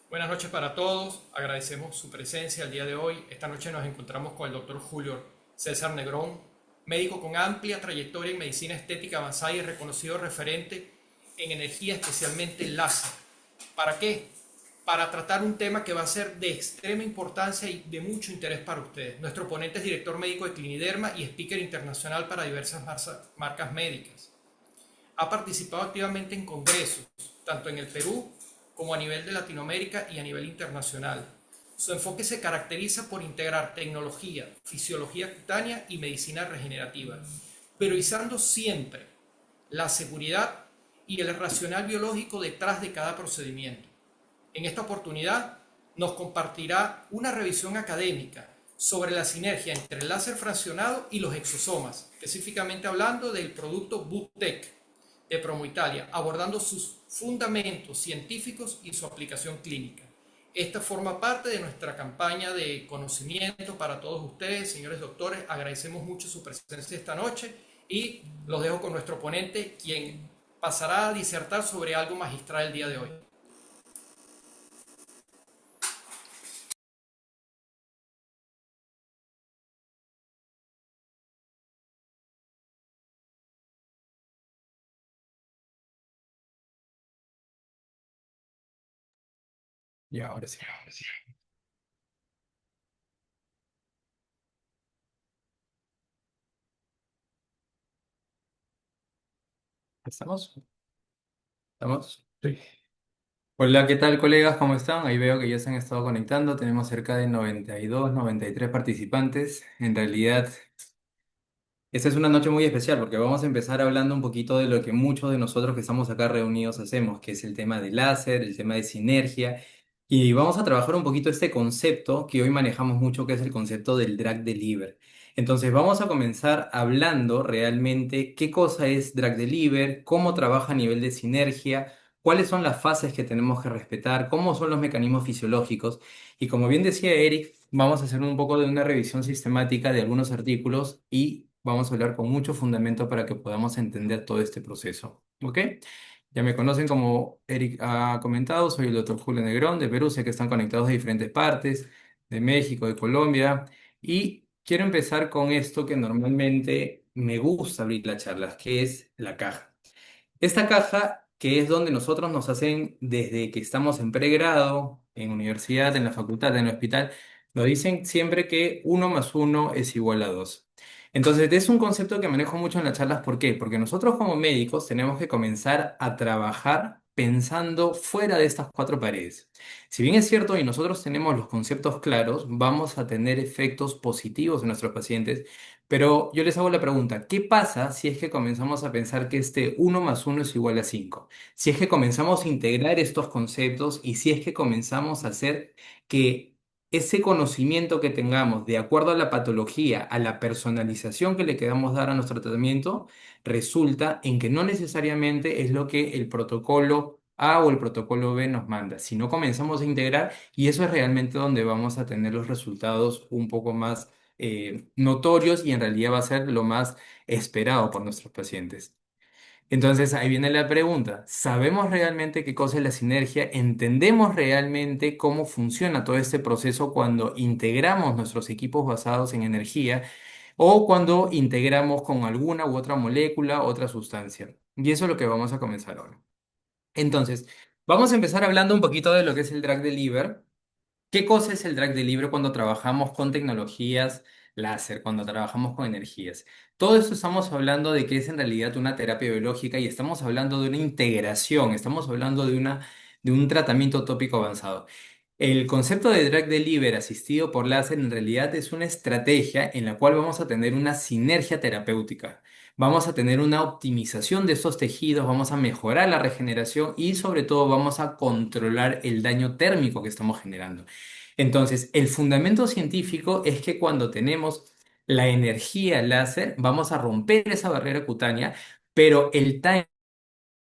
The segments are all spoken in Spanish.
Buenas noches para todos, agradecemos su presencia el día de hoy. Esta noche nos encontramos con el doctor Julio César Negrón, médico con amplia trayectoria en medicina estética avanzada y reconocido referente en energía, especialmente láser. ¿Para qué? Para tratar un tema que va a ser de extrema importancia y de mucho interés para ustedes. Nuestro ponente es director médico de Cliniderma y speaker internacional para diversas marcas médicas. Ha participado activamente en congresos, tanto en el Perú como a nivel de Latinoamérica y a nivel internacional. Su enfoque se caracteriza por integrar tecnología, fisiología cutánea y medicina regenerativa, priorizando siempre la seguridad y el racional biológico detrás de cada procedimiento. En esta oportunidad nos compartirá una revisión académica sobre la sinergia entre el láser fraccionado y los exosomas, específicamente hablando del producto Butec de Promo Italia, abordando sus fundamentos científicos y su aplicación clínica. Esta forma parte de nuestra campaña de conocimiento para todos ustedes, señores doctores. Agradecemos mucho su presencia esta noche y los dejo con nuestro ponente, quien pasará a disertar sobre algo magistral el día de hoy. Ya, ahora sí, ahora sí. ¿Estamos? ¿Estamos? Sí. Hola, ¿qué tal, colegas? ¿Cómo están? Ahí veo que ya se han estado conectando. Tenemos cerca de 92, 93 participantes. En realidad, esta es una noche muy especial porque vamos a empezar hablando un poquito de lo que muchos de nosotros que estamos acá reunidos hacemos, que es el tema de láser, el tema de sinergia. Y vamos a trabajar un poquito este concepto que hoy manejamos mucho, que es el concepto del drug deliver. Entonces, vamos a comenzar hablando realmente qué cosa es drug deliver, cómo trabaja a nivel de sinergia, cuáles son las fases que tenemos que respetar, cómo son los mecanismos fisiológicos. Y como bien decía Eric, vamos a hacer un poco de una revisión sistemática de algunos artículos y vamos a hablar con mucho fundamento para que podamos entender todo este proceso. ¿Ok? Ya me conocen como Eric ha comentado, soy el doctor Julio Negrón de Perú, sé que están conectados de diferentes partes, de México, de Colombia, y quiero empezar con esto que normalmente me gusta abrir las charlas, que es la caja. Esta caja, que es donde nosotros nos hacen desde que estamos en pregrado, en universidad, en la facultad, en el hospital, nos dicen siempre que uno más uno es igual a dos. Entonces, es un concepto que manejo mucho en las charlas. ¿Por qué? Porque nosotros como médicos tenemos que comenzar a trabajar pensando fuera de estas cuatro paredes. Si bien es cierto y nosotros tenemos los conceptos claros, vamos a tener efectos positivos en nuestros pacientes, pero yo les hago la pregunta, ¿qué pasa si es que comenzamos a pensar que este uno más uno es igual a 5? Si es que comenzamos a integrar estos conceptos y si es que comenzamos a hacer que ese conocimiento que tengamos de acuerdo a la patología, a la personalización que le queramos dar a nuestro tratamiento, resulta en que no necesariamente es lo que el protocolo A o el protocolo B nos manda, sino comenzamos a integrar y eso es realmente donde vamos a tener los resultados un poco más notorios y en realidad va a ser lo más esperado por nuestros pacientes. Entonces ahí viene la pregunta, ¿sabemos realmente qué cosa es la sinergia? ¿Entendemos realmente cómo funciona todo este proceso cuando integramos nuestros equipos basados en energía o cuando integramos con alguna u otra molécula, otra sustancia? Y eso es lo que vamos a comenzar ahora. Entonces, vamos a empezar hablando un poquito de lo que es el drug deliver. ¿Qué cosa es el drug delivery cuando trabajamos con tecnologías láser, cuando trabajamos con energías? Todo esto estamos hablando de que es en realidad una terapia biológica y estamos hablando de una integración, estamos hablando de un tratamiento tópico avanzado. El concepto de drug delivery asistido por láser en realidad es una estrategia en la cual vamos a tener una sinergia terapéutica. Vamos a tener una optimización de estos tejidos, vamos a mejorar la regeneración y sobre todo vamos a controlar el daño térmico que estamos generando. Entonces, el fundamento científico es que cuando tenemos la energía láser, vamos a romper esa barrera cutánea, pero el timing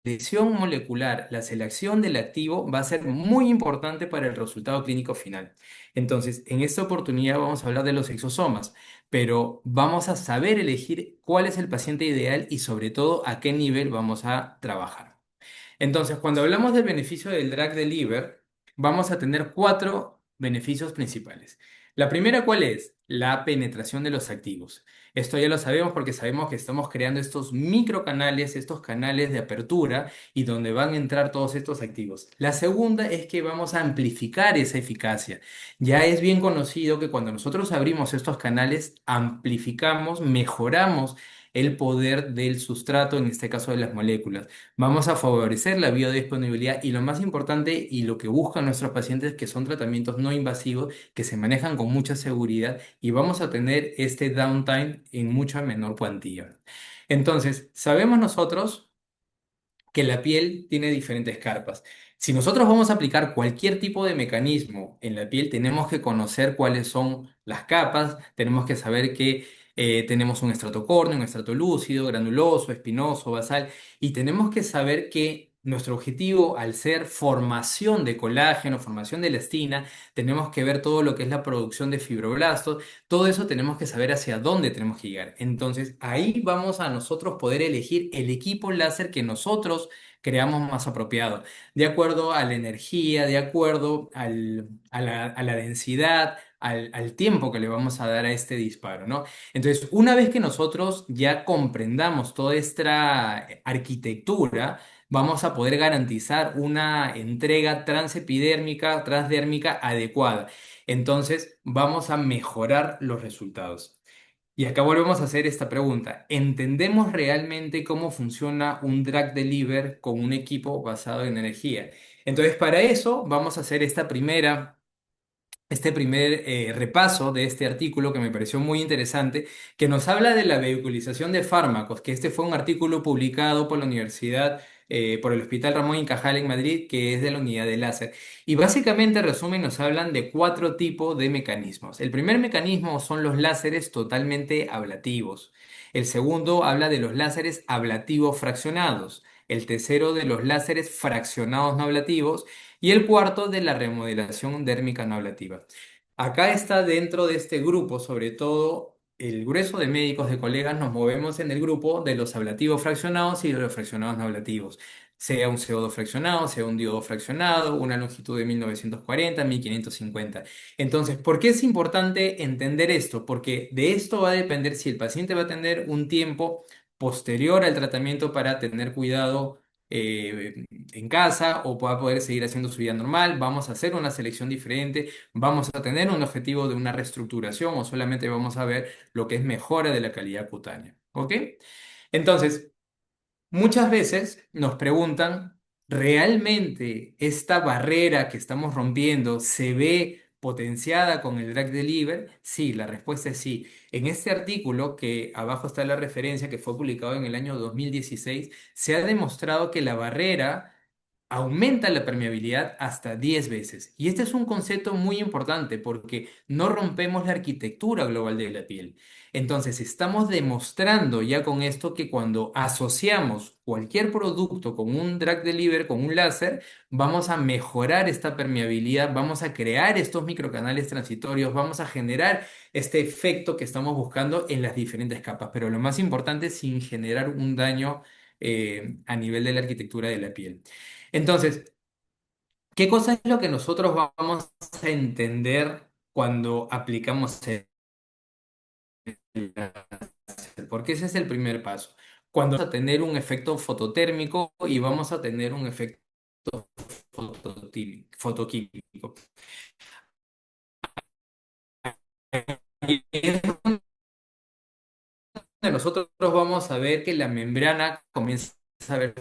selección molecular, la selección del activo va a ser muy importante para el resultado clínico final. Entonces, en esta oportunidad vamos a hablar de los exosomas, pero vamos a saber elegir cuál es el paciente ideal y sobre todo a qué nivel vamos a trabajar. Entonces, cuando hablamos del beneficio del drug deliver, vamos a tener cuatro beneficios principales. La primera, ¿cuál es? La penetración de los activos. Esto ya lo sabemos porque sabemos que estamos creando estos microcanales, estos canales de apertura y donde van a entrar todos estos activos. La segunda es que vamos a amplificar esa eficacia. Ya es bien conocido que cuando nosotros abrimos estos canales, amplificamos, mejoramos el poder del sustrato, en este caso de las moléculas. Vamos a favorecer la biodisponibilidad y lo más importante y lo que buscan nuestros pacientes que son tratamientos no invasivos que se manejan con mucha seguridad y vamos a tener este downtime en mucha menor cuantía. Entonces, sabemos nosotros que la piel tiene diferentes capas. Si nosotros vamos a aplicar cualquier tipo de mecanismo en la piel, tenemos que conocer cuáles son las capas, tenemos que saber que tenemos un estrato córneo, un estrato lúcido, granuloso, espinoso, basal, y tenemos que saber que nuestro objetivo, al ser formación de colágeno, formación de elastina, tenemos que ver todo lo que es la producción de fibroblastos, todo eso tenemos que saber hacia dónde tenemos que llegar. Entonces, ahí vamos a nosotros poder elegir el equipo láser que nosotros creamos más apropiado, de acuerdo a la energía, de acuerdo a la densidad, al tiempo que le vamos a dar a este disparo, ¿no? Entonces, una vez que nosotros ya comprendamos toda esta arquitectura, vamos a poder garantizar una entrega transepidérmica, transdérmica adecuada. Entonces, vamos a mejorar los resultados. Y acá volvemos a hacer esta pregunta. ¿Entendemos realmente cómo funciona un drug deliver con un equipo basado en energía? Entonces, para eso vamos a hacer este primer repaso de este artículo que me pareció muy interesante, que nos habla de la vehiculización de fármacos, que este fue un artículo publicado por la Universidad, por el Hospital Ramón y Cajal en Madrid, que es de la unidad de láser. Y básicamente, en resumen, nos hablan de cuatro tipos de mecanismos. El primer mecanismo son los láseres totalmente ablativos. El segundo habla de los láseres ablativos fraccionados. El tercero de los láseres fraccionados no ablativos y el cuarto de la remodelación dérmica no ablativa. Acá está dentro de este grupo, sobre todo el grueso de médicos, de colegas, nos movemos en el grupo de los ablativos fraccionados y de los fraccionados no ablativos. Sea un CO2 fraccionado, sea un diodo fraccionado, una longitud de 1940, 1550. Entonces, ¿por qué es importante entender esto? Porque de esto va a depender si el paciente va a tener un tiempo posterior al tratamiento para tener cuidado en casa o va a poder seguir haciendo su vida normal, vamos a hacer una selección diferente, vamos a tener un objetivo de una reestructuración o solamente vamos a ver lo que es mejora de la calidad cutánea. ¿Ok? Entonces, muchas veces nos preguntan, ¿realmente esta barrera que estamos rompiendo se ve potenciada con el drug deliver? Sí, la respuesta es sí. En este artículo, que abajo está la referencia, que fue publicado en el año 2016, se ha demostrado que la barrera aumenta la permeabilidad hasta 10 veces. Y este es un concepto muy importante porque no rompemos la arquitectura global de la piel. Entonces, estamos demostrando ya con esto que cuando asociamos cualquier producto con un drug deliver, con un láser, vamos a mejorar esta permeabilidad, vamos a crear estos microcanales transitorios, vamos a generar este efecto que estamos buscando en las diferentes capas. Pero lo más importante, sin generar un daño a nivel de la arquitectura de la piel. Entonces, ¿qué cosa es lo que nosotros vamos a entender cuando aplicamos el láser? Porque ese es el primer paso. Cuando vamos a tener un efecto fototérmico y vamos a tener un efecto fotoquímico. Y es donde nosotros vamos a ver que la membrana comienza a ver.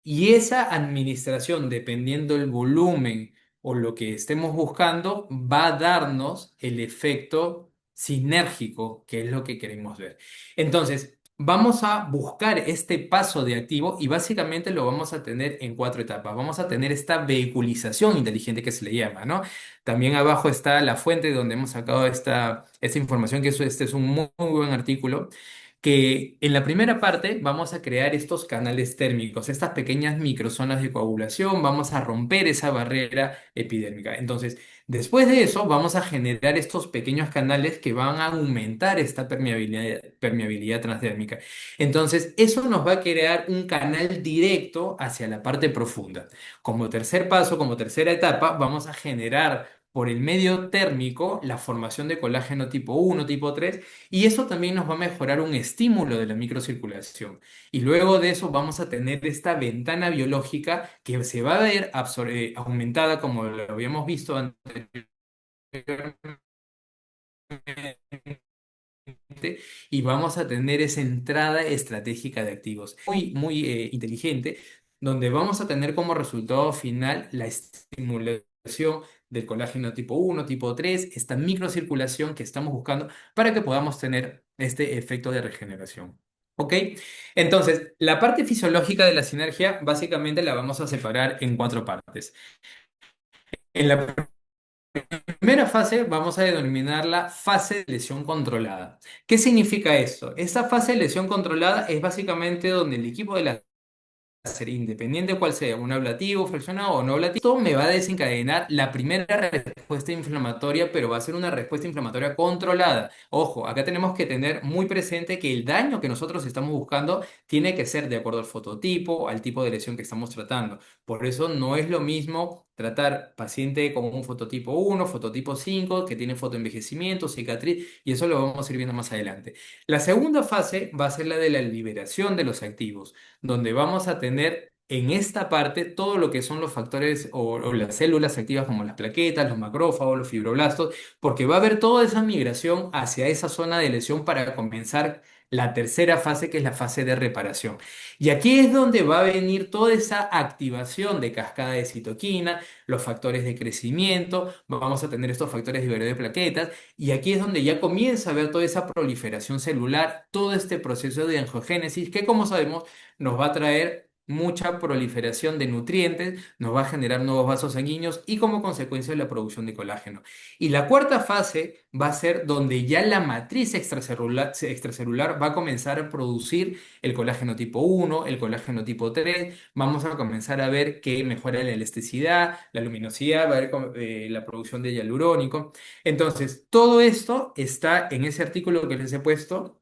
Y esa administración, dependiendo el volumen o lo que estemos buscando, va a darnos el efecto sinérgico, que es lo que queremos ver. Entonces, vamos a buscar este paso de activo y básicamente lo vamos a tener en cuatro etapas. Vamos a tener esta vehiculización inteligente que se le llama, ¿no? También abajo está la fuente donde hemos sacado esta información, que este es un muy buen artículo que en la primera parte vamos a crear estos canales térmicos, estas pequeñas microzonas de coagulación, vamos a romper esa barrera epidérmica. Entonces, después de eso, vamos a generar estos pequeños canales que van a aumentar esta permeabilidad transdérmica. Entonces, eso nos va a crear un canal directo hacia la parte profunda. Como tercer paso, como tercera etapa, vamos a generar por el medio térmico la formación de colágeno tipo 1, tipo 3, y eso también nos va a mejorar un estímulo de la microcirculación. Y luego de eso vamos a tener esta ventana biológica que se va a ver aumentada, como lo habíamos visto anteriormente, y vamos a tener esa entrada estratégica de activos muy inteligente, donde vamos a tener como resultado final la estimulación del colágeno tipo 1, tipo 3, esta microcirculación que estamos buscando para que podamos tener este efecto de regeneración. ¿Ok? Entonces, la parte fisiológica de la sinergia básicamente la vamos a separar en cuatro partes. En la primera fase vamos a denominarla fase de lesión controlada. ¿Qué significa esto? Esta fase de lesión controlada es básicamente donde el equipo de la ser independiente de cuál sea, un ablativo, fraccionado o no ablativo, esto me va a desencadenar la primera respuesta inflamatoria, pero va a ser una respuesta inflamatoria controlada. Ojo, acá tenemos que tener muy presente que el daño que nosotros estamos buscando tiene que ser de acuerdo al fototipo, al tipo de lesión que estamos tratando. Por eso no es lo mismo tratar paciente con un fototipo 1, fototipo 5, que tiene fotoenvejecimiento, cicatriz, y eso lo vamos a ir viendo más adelante. La segunda fase va a ser la de la liberación de los activos, donde vamos a tener en esta parte todo lo que son los factores o las células activas como las plaquetas, los macrófagos, los fibroblastos, porque va a haber toda esa migración hacia esa zona de lesión para comenzar la tercera fase, que es la fase de reparación. Y aquí es donde va a venir toda esa activación de cascada de citoquina, los factores de crecimiento, vamos a tener estos factores de de plaquetas, y aquí es donde ya comienza a ver toda esa proliferación celular, todo este proceso de angiogénesis que, como sabemos, nos va a traer mucha proliferación de nutrientes, nos va a generar nuevos vasos sanguíneos y como consecuencia la producción de colágeno. Y la cuarta fase va a ser donde ya la matriz extracelular va a comenzar a producir el colágeno tipo 1, el colágeno tipo 3, vamos a comenzar a ver que mejora la elasticidad, la luminosidad, va a haber la producción de hialurónico. Entonces, todo esto está en ese artículo que les he puesto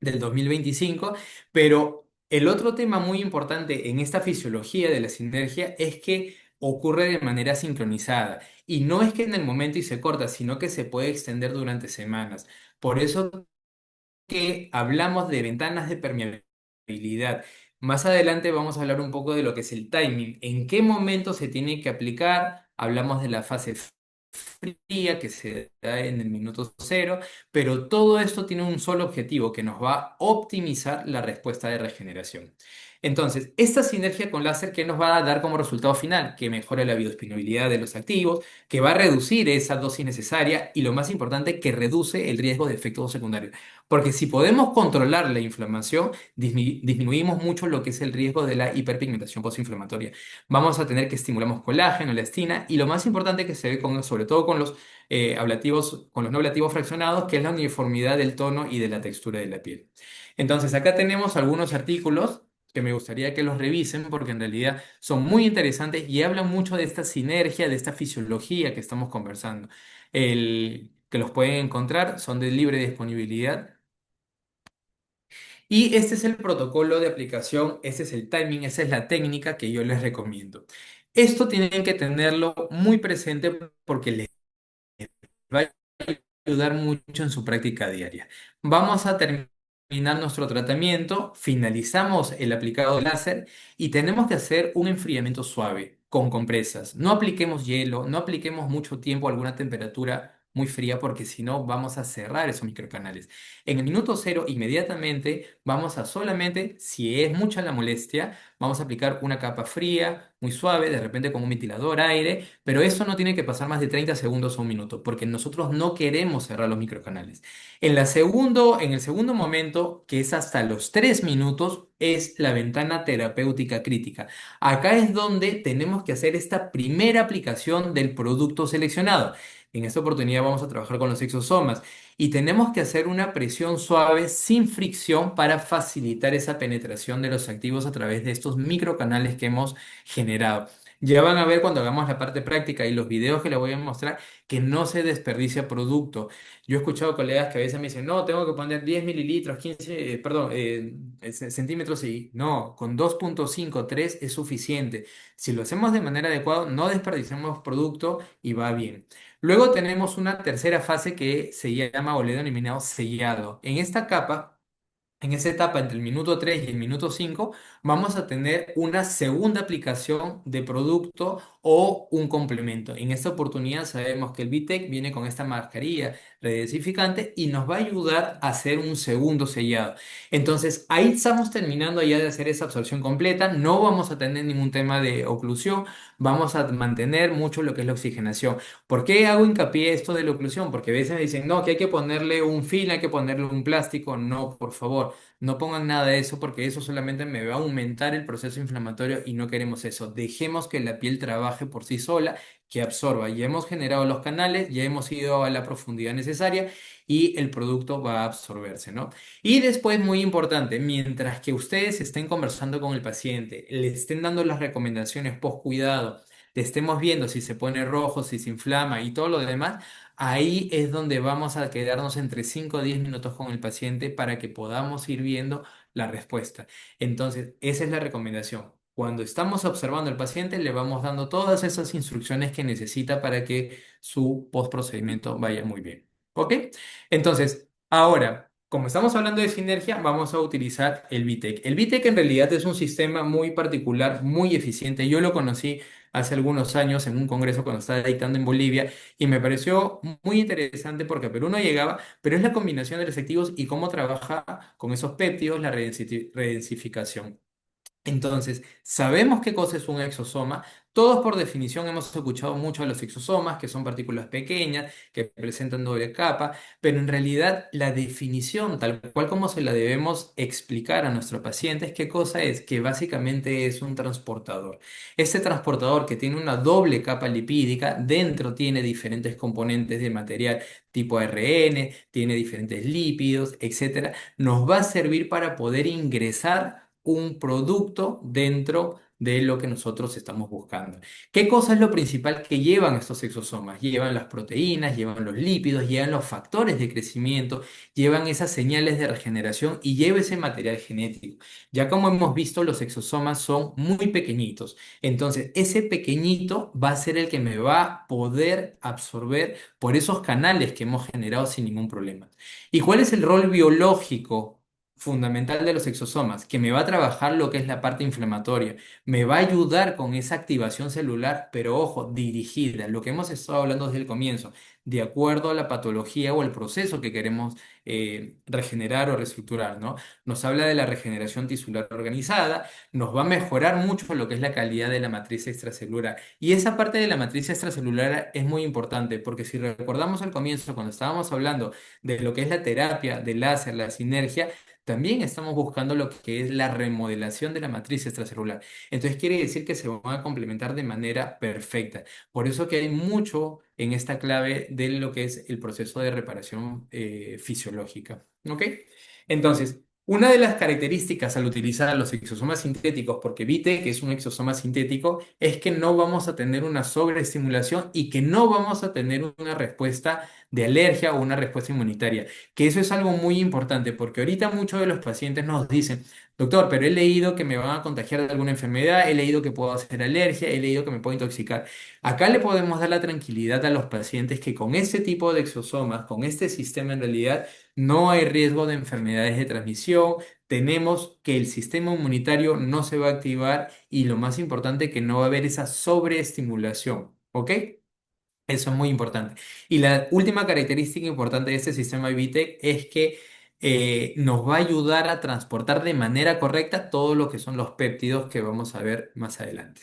del 2025, pero el otro tema muy importante en esta fisiología de la sinergia es que ocurre de manera sincronizada y no es que en el momento y se corta, sino que se puede extender durante semanas. Por eso que hablamos de ventanas de permeabilidad. Más adelante vamos a hablar un poco de lo que es el timing, en qué momento se tiene que aplicar, hablamos de la fase fría que se da en el minuto cero, pero todo esto tiene un solo objetivo que nos va a optimizar la respuesta de regeneración. Entonces, esta sinergia con láser, ¿qué nos va a dar como resultado final? Que mejora la biodisponibilidad de los activos, que va a reducir esa dosis necesaria y lo más importante, que reduce el riesgo de efectos secundarios. Porque si podemos controlar la inflamación, disminuimos mucho lo que es el riesgo de la hiperpigmentación postinflamatoria. Vamos a tener que estimulamos colágeno, elastina y lo más importante que se ve sobre todo con los ablativos, con los no ablativos fraccionados, que es la uniformidad del tono y de la textura de la piel. Entonces, acá tenemos algunos artículos que me gustaría que los revisen porque en realidad son muy interesantes y hablan mucho de esta sinergia, de esta fisiología que estamos conversando. Que los pueden encontrar, son de libre disponibilidad y este es el protocolo de aplicación, este es el timing, esa es la técnica que yo les recomiendo. Esto tienen que tenerlo muy presente porque les va a ayudar mucho en su práctica diaria. Vamos a terminar nuestro tratamiento, finalizamos el aplicado de láser y tenemos que hacer un enfriamiento suave con compresas. No apliquemos hielo, no apliquemos mucho tiempo a alguna temperatura muy fría porque si no vamos a cerrar esos microcanales. En el minuto cero, inmediatamente vamos a solamente, si es mucha la molestia, vamos a aplicar una capa fría, muy suave, de repente con un ventilador aire, pero eso no tiene que pasar más de 30 segundos o un minuto, porque nosotros no queremos cerrar los microcanales. En el segundo momento, que es hasta los 3 minutos, es la ventana terapéutica crítica. Acá es donde tenemos que hacer esta primera aplicación del producto seleccionado. En esta oportunidad vamos a trabajar con los exosomas y tenemos que hacer una presión suave sin fricción para facilitar esa penetración de los activos a través de estos microcanales que hemos generado. Ya van a ver cuando hagamos la parte práctica y los videos que les voy a mostrar que no se desperdicia producto. Yo he escuchado colegas que a veces me dicen, no, tengo que poner 10 mililitros, 15, perdón, centímetros y no, con 2,5, 3 es suficiente. Si lo hacemos de manera adecuada, no desperdiciamos producto y va bien. Luego tenemos una tercera fase que se llama, o le he denominado sellado. En esta capa, en esa etapa, entre el minuto 3 y el minuto 5, vamos a tener una segunda aplicación de producto o un complemento. En esta oportunidad sabemos que el VTEC viene con esta mascarilla redensificante y nos va a ayudar a hacer un segundo sellado. Entonces, ahí estamos terminando ya de hacer esa absorción completa. No vamos a tener ningún tema de oclusión. Vamos a mantener mucho lo que es la oxigenación. ¿Por qué hago hincapié esto de la oclusión? Porque a veces me dicen, no, que hay que ponerle un film, hay que ponerle un plástico. No, por favor. No pongan nada de eso porque eso solamente me va a aumentar el proceso inflamatorio y no queremos eso. Dejemos que la piel trabaje por sí sola, que absorba. Ya hemos generado los canales, ya hemos ido a la profundidad necesaria y el producto va a absorberse, ¿no? Y después, muy importante, mientras que ustedes estén conversando con el paciente, le estén dando las recomendaciones post cuidado, le estemos viendo si se pone rojo, si se inflama y todo lo demás. Ahí es donde vamos a quedarnos entre 5 o 10 minutos con el paciente para que podamos ir viendo la respuesta. Entonces, esa es la recomendación. Cuando estamos observando al paciente, le vamos dando todas esas instrucciones que necesita para que su postprocedimiento vaya muy bien. ¿Ok? Entonces, ahora, como estamos hablando de sinergia, vamos a utilizar el VTEC. El VTEC en realidad es un sistema muy particular, muy eficiente. Yo lo conocí hace algunos años en un congreso cuando estaba dictando en Bolivia y me pareció muy interesante porque a Perú no llegaba, pero es la combinación de los activos y cómo trabaja con esos péptidos la redensificación. Entonces, sabemos qué cosa es un exosoma. Todos por definición hemos escuchado mucho de los exosomas, que son partículas pequeñas, que presentan doble capa, pero en realidad la definición, tal cual como se la debemos explicar a nuestro paciente, es qué cosa es, que básicamente es un transportador. Este transportador que tiene una doble capa lipídica, dentro tiene diferentes componentes de material tipo ARN, tiene diferentes lípidos, etcétera, nos va a servir para poder ingresar un producto dentro de lo que nosotros estamos buscando. ¿Qué cosa es lo principal que llevan estos exosomas? Llevan las proteínas, llevan los lípidos, llevan los factores de crecimiento, llevan esas señales de regeneración y lleva ese material genético. Ya como hemos visto, los exosomas son muy pequeñitos. Entonces, ese pequeñito va a ser el que me va a poder absorber por esos canales que hemos generado sin ningún problema. ¿Y cuál es el rol biológico fundamental de los exosomas? Que me va a trabajar lo que es la parte inflamatoria, me va a ayudar con esa activación celular, pero ojo, dirigida, lo que hemos estado hablando desde el comienzo, de acuerdo a la patología o el proceso que queremos regenerar o reestructurar, ¿no? Nos habla de la regeneración tisular organizada, nos va a mejorar mucho lo que es la calidad de la matriz extracelular. Y esa parte de la matriz extracelular es muy importante, porque si recordamos al comienzo, cuando estábamos hablando de lo que es la terapia de láser, la sinergia, también estamos buscando lo que es la remodelación de la matriz extracelular. Entonces quiere decir que se van a complementar de manera perfecta. Por eso que hay mucho en esta clave de lo que es el proceso de reparación fisiológica. ¿Ok? Entonces, una de las características al utilizar los exosomas sintéticos, porque viste que es un exosoma sintético, es que no vamos a tener una sobreestimulación y que no vamos a tener una respuesta de alergia o una respuesta inmunitaria, que eso es algo muy importante, porque ahorita muchos de los pacientes nos dicen, doctor, pero he leído que me van a contagiar de alguna enfermedad, he leído que puedo hacer alergia, he leído que me puedo intoxicar. Acá le podemos dar la tranquilidad a los pacientes que con este tipo de exosomas, con este sistema en realidad, no hay riesgo de enfermedades de transmisión, tenemos que el sistema inmunitario no se va a activar y lo más importante que no va a haber esa sobreestimulación, ¿ok? Eso es muy importante. Y la última característica importante de este sistema VTEC es que nos va a ayudar a transportar de manera correcta todo lo que son los péptidos que vamos a ver más adelante.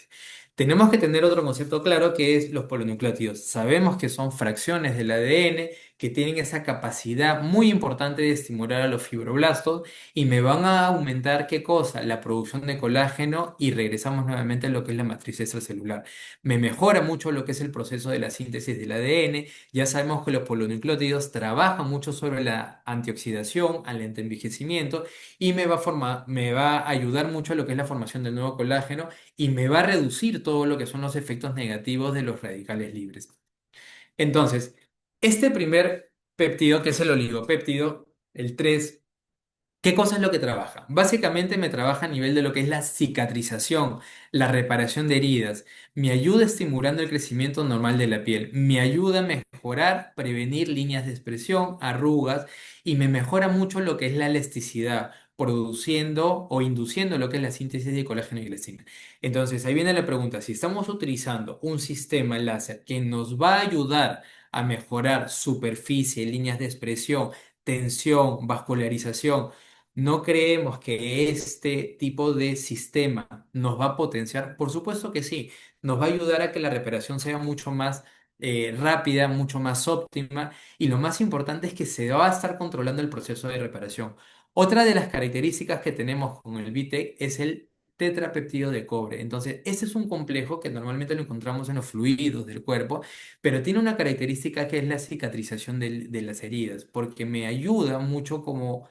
Tenemos que tener otro concepto claro que es los polinucleótidos. Sabemos que son fracciones del ADN que tienen esa capacidad muy importante de estimular a los fibroblastos y me van a aumentar, ¿qué cosa? La producción de colágeno y regresamos nuevamente a lo que es la matriz extracelular. Me mejora mucho lo que es el proceso de la síntesis del ADN. Ya sabemos que los polinucleótidos trabajan mucho sobre la antioxidación, al envejecimiento y me va a ayudar mucho a lo que es la formación del nuevo colágeno y me va a reducir todo lo que son los efectos negativos de los radicales libres. Entonces, este primer péptido, que es el oligopéptido, el 3. ¿Qué cosa es lo que trabaja? Básicamente me trabaja a nivel de lo que es la cicatrización, la reparación de heridas, me ayuda estimulando el crecimiento normal de la piel, me ayuda a mejorar, prevenir líneas de expresión, arrugas y me mejora mucho lo que es la elasticidad, produciendo o induciendo lo que es la síntesis de colágeno y glicina. Entonces, ahí viene la pregunta, si estamos utilizando un sistema láser que nos va a ayudar a mejorar superficie, líneas de expresión, tensión, vascularización, ¿no creemos que este tipo de sistema nos va a potenciar? Por supuesto que sí, nos va a ayudar a que la recuperación sea mucho más rápida, mucho más óptima y lo más importante es que se va a estar controlando el proceso de reparación. Otra de las características que tenemos con el BTEC es el tetrapeptido de cobre. Entonces, este es un complejo que normalmente lo encontramos en los fluidos del cuerpo, pero tiene una característica que es la cicatrización de las heridas, porque me ayuda mucho como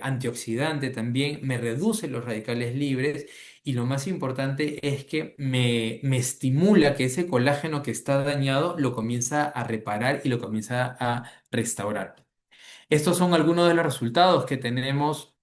antioxidante también, me reduce los radicales libres y lo más importante es que me estimula que ese colágeno que está dañado lo comienza a reparar y lo comienza a restaurar. Estos son algunos de los resultados que tenemos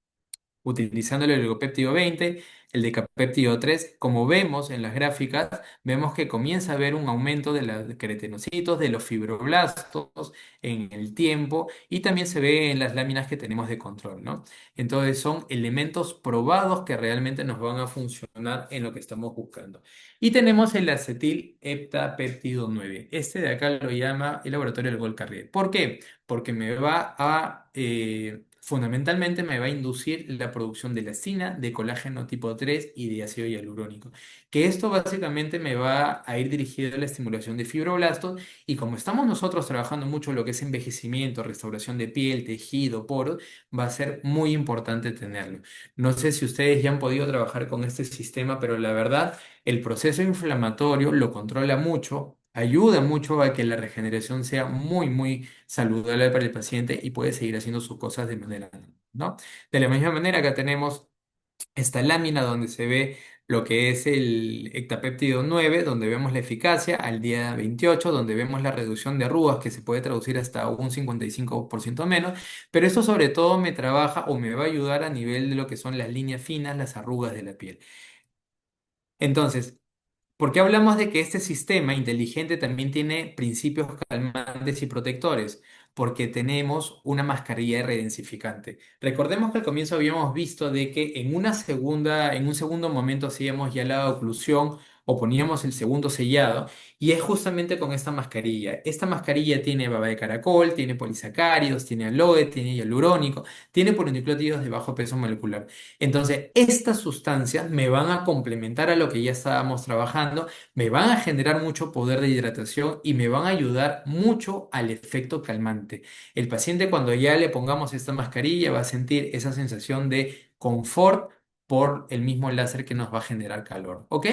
utilizando el oligopéptido 20, el decapéptido 3, como vemos en las gráficas, vemos que comienza a haber un aumento de los queratinocitos, de los fibroblastos en el tiempo y también se ve en las láminas que tenemos de control, ¿no? Entonces son elementos probados que realmente nos van a funcionar en lo que estamos buscando. Y tenemos el acetil heptapéptido 9. Este de acá lo llama el laboratorio del Gold-Carrier. ¿Por qué? Porque me va a, fundamentalmente me va a inducir la producción de elastina, de colágeno tipo 3 y de ácido hialurónico. Que esto básicamente me va a ir dirigido a la estimulación de fibroblastos y como estamos nosotros trabajando mucho lo que es envejecimiento, restauración de piel, tejido, poros, va a ser muy importante tenerlo. No sé si ustedes ya han podido trabajar con este sistema, pero la verdad, el proceso inflamatorio lo controla mucho. Ayuda mucho a que la regeneración sea muy, muy saludable para el paciente y puede seguir haciendo sus cosas de manera normal, ¿no? De la misma manera, acá tenemos esta lámina donde se ve lo que es el hectapéptido 9, donde vemos la eficacia al día 28, donde vemos la reducción de arrugas que se puede traducir hasta un 55% menos, pero esto sobre todo me trabaja o me va a ayudar a nivel de lo que son las líneas finas, las arrugas de la piel. Entonces, ¿por qué hablamos de que este sistema inteligente también tiene principios calmantes y protectores? Porque tenemos una mascarilla de redensificante. Recordemos que al comienzo habíamos visto de que en un segundo momento hacíamos ya la oclusión o poníamos el segundo sellado y es justamente con esta mascarilla. Esta mascarilla tiene baba de caracol, tiene polisacáridos, tiene aloe, tiene hialurónico, tiene polinucleótidos de bajo peso molecular. Entonces, estas sustancias me van a complementar a lo que ya estábamos trabajando, me van a generar mucho poder de hidratación y me van a ayudar mucho al efecto calmante. El paciente cuando ya le pongamos esta mascarilla va a sentir esa sensación de confort por el mismo láser que nos va a generar calor. ¿Ok?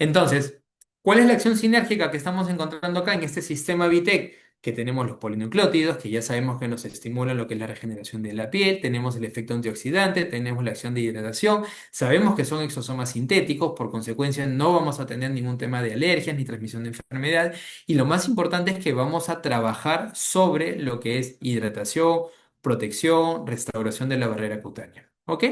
Entonces, ¿cuál es la acción sinérgica que estamos encontrando acá en este sistema VITEC? Que tenemos los polinucleótidos, que ya sabemos que nos estimulan lo que es la regeneración de la piel, tenemos el efecto antioxidante, tenemos la acción de hidratación, sabemos que son exosomas sintéticos, por consecuencia no vamos a tener ningún tema de alergias ni transmisión de enfermedad, y lo más importante es que vamos a trabajar sobre lo que es hidratación, protección, restauración de la barrera cutánea. ¿Ok?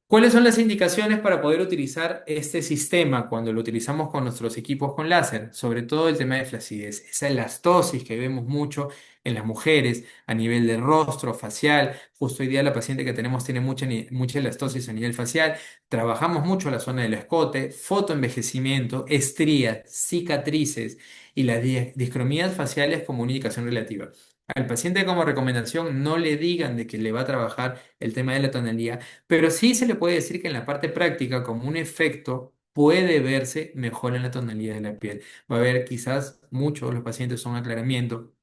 ¿Cuáles son las indicaciones para poder utilizar este sistema cuando lo utilizamos con nuestros equipos con láser? Sobre todo el tema de flacidez, esa elastosis que vemos mucho en las mujeres a nivel del rostro, facial. Justo hoy día la paciente que tenemos tiene mucha elastosis a nivel facial. Trabajamos mucho la zona del escote, fotoenvejecimiento, estrías, cicatrices y las discromías faciales como una indicación relativa. Al paciente como recomendación no le digan de que le va a trabajar el tema de la tonalidad, pero sí se le puede decir que en la parte práctica, como un efecto, puede verse mejor en la tonalidad de la piel. Va a ver, quizás muchos de los pacientes son aclaramiento.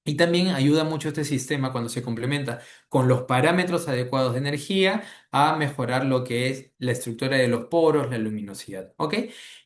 Y también ayuda mucho este sistema cuando se complementa con los parámetros adecuados de energía a mejorar lo que es la estructura de los poros, la luminosidad. ¿Ok?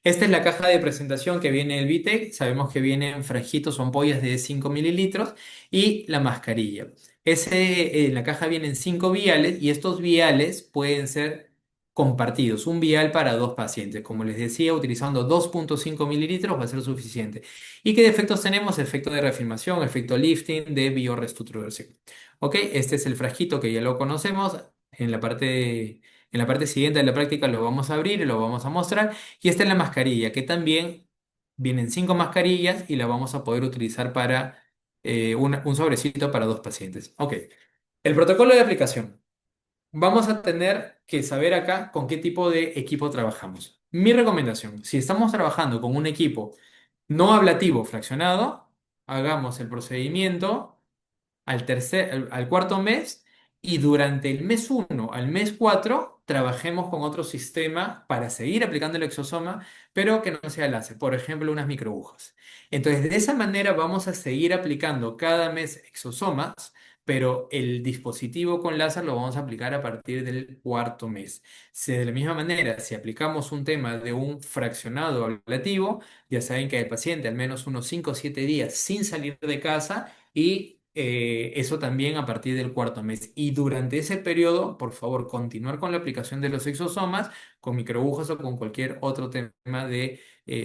Esta es la caja de presentación que viene el VTEC. Sabemos que vienen franjitos o ampollas de 5 mililitros y la mascarilla. La caja vienen 5 viales y estos viales pueden ser compartidos. Un vial para dos pacientes. Como les decía, utilizando 2,5 mililitros va a ser suficiente. ¿Y qué efectos tenemos? Efecto de reafirmación, efecto lifting, de bioreestructuración. ¿Ok? Este es el frasquito que ya lo conocemos. En la parte siguiente de la práctica lo vamos a abrir y lo vamos a mostrar. Y esta es la mascarilla, que también vienen 5 mascarillas y la vamos a poder utilizar para un sobrecito para dos pacientes. Ok. El protocolo de aplicación. Vamos a tener que saber acá con qué tipo de equipo trabajamos. Mi recomendación, si estamos trabajando con un equipo no ablativo fraccionado, hagamos el procedimiento al cuarto mes y durante el mes 1 al mes 4 trabajemos con otro sistema para seguir aplicando el exosoma, pero que no sea láser, por ejemplo, unas microagujas. Entonces, de esa manera vamos a seguir aplicando cada mes exosomas, pero el dispositivo con láser lo vamos a aplicar a partir del cuarto mes. Si de la misma manera, si aplicamos un tema de un fraccionado ablativo, ya saben que el paciente al menos unos 5 o 7 días sin salir de casa y eso también a partir del cuarto mes. Y durante ese periodo, por favor, continuar con la aplicación de los exosomas, con microagujas o con cualquier otro tema de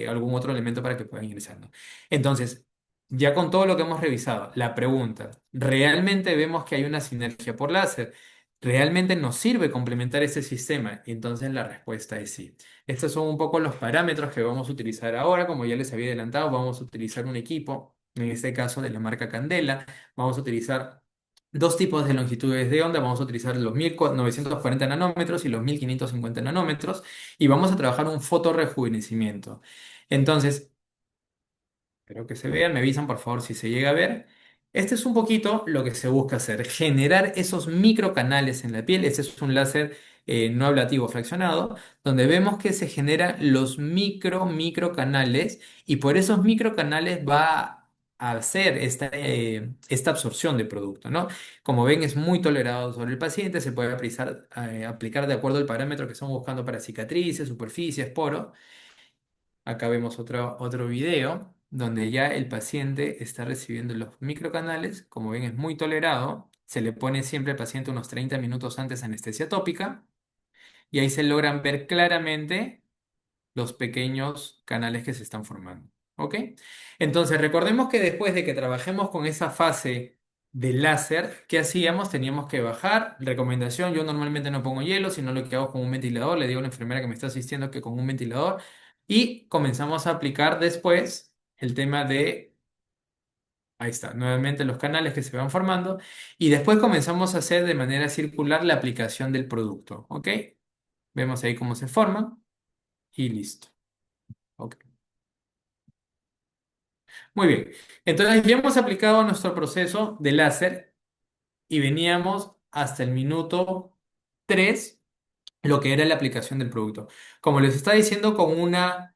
algún otro elemento para que puedan ingresar, ¿no? Entonces, ya con todo lo que hemos revisado, la pregunta, ¿realmente vemos que hay una sinergia por láser? ¿Realmente nos sirve complementar este sistema? Y entonces la respuesta es sí. Estos son un poco los parámetros que vamos a utilizar ahora. Como ya les había adelantado, vamos a utilizar un equipo, en este caso de la marca Candela. Vamos a utilizar dos tipos de longitudes de onda. Vamos a utilizar los 1940 nanómetros y los 1550 nanómetros. Y vamos a trabajar un fotorrejuvenecimiento. Entonces, espero que se vean, me avisan por favor si se llega a ver. Este es un poquito lo que se busca hacer, generar esos microcanales en la piel. Este es un láser no ablativo fraccionado, donde vemos que se generan los microcanales y por esos microcanales va a hacer esta absorción de producto, ¿no? Como ven, es muy tolerado sobre el paciente, se puede aplicar de acuerdo al parámetro que estamos buscando para cicatrices, superficies, poros. Acá vemos otro video donde ya el paciente está recibiendo los microcanales. Como ven, es muy tolerado. Se le pone siempre al paciente unos 30 minutos antes anestesia tópica y ahí se logran ver claramente los pequeños canales que se están formando. ¿Ok? Entonces, recordemos que después de que trabajemos con esa fase del láser, ¿qué hacíamos? Teníamos que bajar. Recomendación, yo normalmente no pongo hielo, sino lo que hago con un ventilador. Le digo a la enfermera que me está asistiendo que con un ventilador. Y comenzamos a aplicar después el tema de, ahí está, nuevamente los canales que se van formando. Y después comenzamos a hacer de manera circular la aplicación del producto. ¿Ok? Vemos ahí cómo se forma y listo. Ok. Muy bien. Entonces ya hemos aplicado nuestro proceso de láser y veníamos hasta el minuto 3 lo que era la aplicación del producto. Como les está diciendo, con una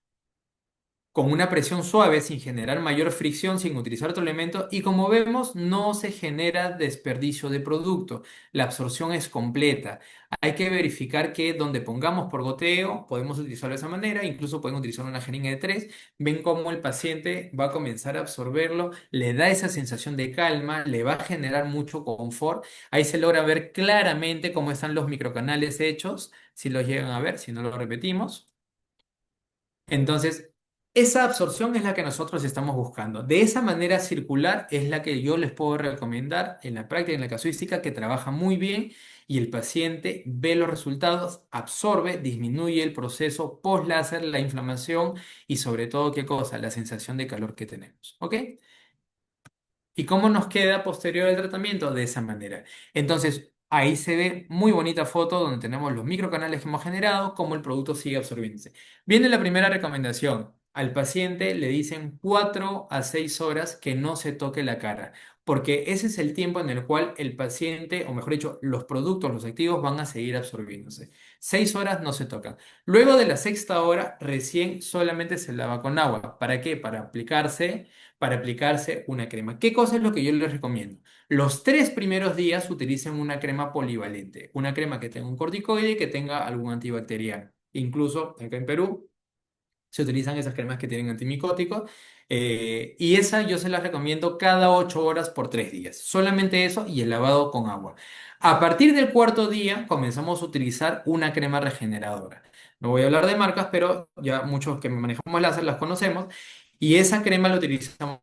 presión suave, sin generar mayor fricción, sin utilizar otro elemento, y como vemos, no se genera desperdicio de producto. La absorción es completa. Hay que verificar que donde pongamos por goteo, podemos utilizarlo de esa manera, incluso pueden utilizar una jeringa de 3. Ven cómo el paciente va a comenzar a absorberlo, le da esa sensación de calma, le va a generar mucho confort. Ahí se logra ver claramente cómo están los microcanales hechos, si los llegan a ver, si no lo repetimos. Entonces, esa absorción es la que nosotros estamos buscando. De esa manera circular es la que yo les puedo recomendar en la práctica, en la casuística, que trabaja muy bien y el paciente ve los resultados, absorbe, disminuye el proceso post-láser, la inflamación y sobre todo, ¿qué cosa? La sensación de calor que tenemos. ¿Ok? ¿Y cómo nos queda posterior al tratamiento? De esa manera. Entonces, ahí se ve muy bonita foto donde tenemos los microcanales que hemos generado, cómo el producto sigue absorbiéndose. Viene la primera recomendación. Al paciente le dicen 4 a 6 horas que no se toque la cara. porque ese es el tiempo en el cual el paciente, o mejor dicho, los productos, los activos van a seguir absorbiéndose. 6 horas no se tocan. Luego de la sexta hora, recién solamente se lava con agua. ¿Para qué? Para aplicarse una crema. ¿Qué cosa es lo que yo les recomiendo? Los 3 primeros días utilicen una crema polivalente, una crema que tenga un corticoide y que tenga algún antibacteriano. Incluso acá en Perú se utilizan esas cremas que tienen antimicóticos. Y esa yo se las recomiendo cada 8 horas por 3 días. Solamente eso y el lavado con agua. A partir del cuarto día comenzamos a utilizar una crema regeneradora. No voy a hablar de marcas, pero ya muchos que manejamos láser las conocemos. Y esa crema la utilizamos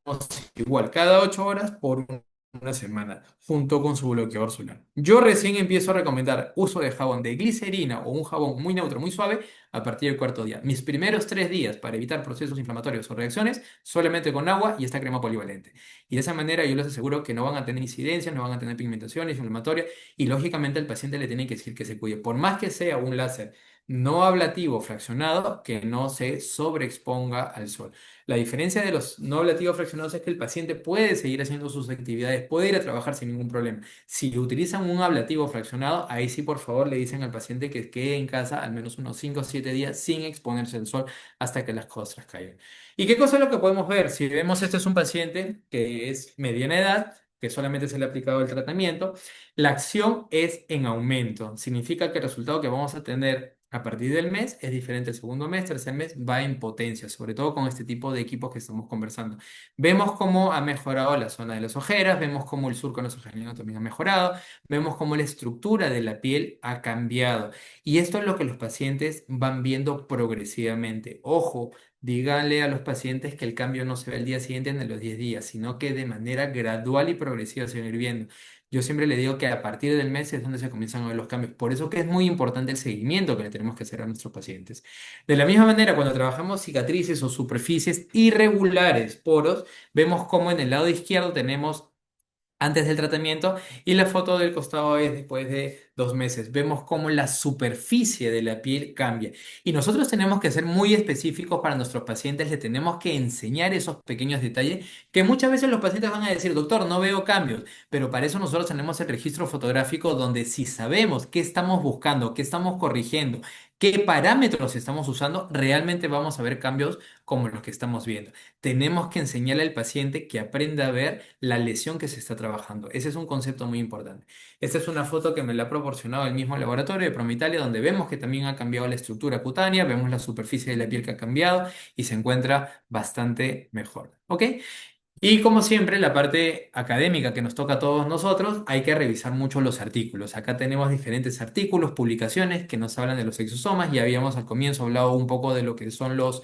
igual cada 8 horas por una semana, junto con su bloqueador solar. Yo recién empiezo a recomendar uso de jabón de glicerina o un jabón muy neutro, muy suave, a partir del cuarto día. Mis primeros 3 días para evitar procesos inflamatorios o reacciones, solamente con agua y esta crema polivalente. Y de esa manera yo les aseguro que no van a tener incidencias, no van a tener pigmentaciones inflamatorias y lógicamente al paciente le tienen que decir que se cuide. Por más que sea un láser no ablativo fraccionado, que no se sobreexponga al sol. La diferencia de los no ablativos fraccionados es que el paciente puede seguir haciendo sus actividades, puede ir a trabajar sin ningún problema. Si utilizan un ablativo fraccionado, ahí sí por favor le dicen al paciente que quede en casa al menos unos 5 o 7 días sin exponerse al sol hasta que las costras caigan. ¿Y qué cosa es lo que podemos ver? Si vemos este es un paciente que es mediana edad, que solamente se le ha aplicado el tratamiento, la acción es en aumento. Significa que el resultado que vamos a tener a partir del mes es diferente. El segundo mes, tercer mes va en potencia, sobre todo con este tipo de equipos que estamos conversando. Vemos cómo ha mejorado la zona de las ojeras, vemos cómo el surco nasogeniano también ha mejorado, vemos cómo la estructura de la piel ha cambiado. Y esto es lo que los pacientes van viendo progresivamente. Ojo, díganle a los pacientes que el cambio no se ve al día siguiente en los 10 días, sino que de manera gradual y progresiva se va a ir viendo. Yo siempre le digo que a partir del mes es donde se comienzan a ver los cambios. Por eso que es muy importante el seguimiento que le tenemos que hacer a nuestros pacientes. De la misma manera, cuando trabajamos cicatrices o superficies irregulares, poros, vemos cómo en el lado izquierdo tenemos antes del tratamiento y la foto del costado es después de 2 meses. Vemos cómo la superficie de la piel cambia. Y nosotros tenemos que ser muy específicos para nuestros pacientes, le tenemos que enseñar esos pequeños detalles que muchas veces los pacientes van a decir, doctor, no veo cambios, pero para eso nosotros tenemos el registro fotográfico donde si sabemos qué estamos buscando, qué estamos corrigiendo, qué parámetros estamos usando, realmente vamos a ver cambios como los que estamos viendo. Tenemos que enseñarle al paciente que aprenda a ver la lesión que se está trabajando. Ese es un concepto muy importante. Esta es una foto que me la ha proporcionado el mismo laboratorio de Promitalia, donde vemos que también ha cambiado la estructura cutánea, vemos la superficie de la piel que ha cambiado y se encuentra bastante mejor. ¿Ok? Y como siempre, la parte académica que nos toca a todos nosotros, hay que revisar mucho los artículos. Acá tenemos diferentes artículos, publicaciones que nos hablan de los exosomas. Ya habíamos al comienzo hablado un poco de lo que son los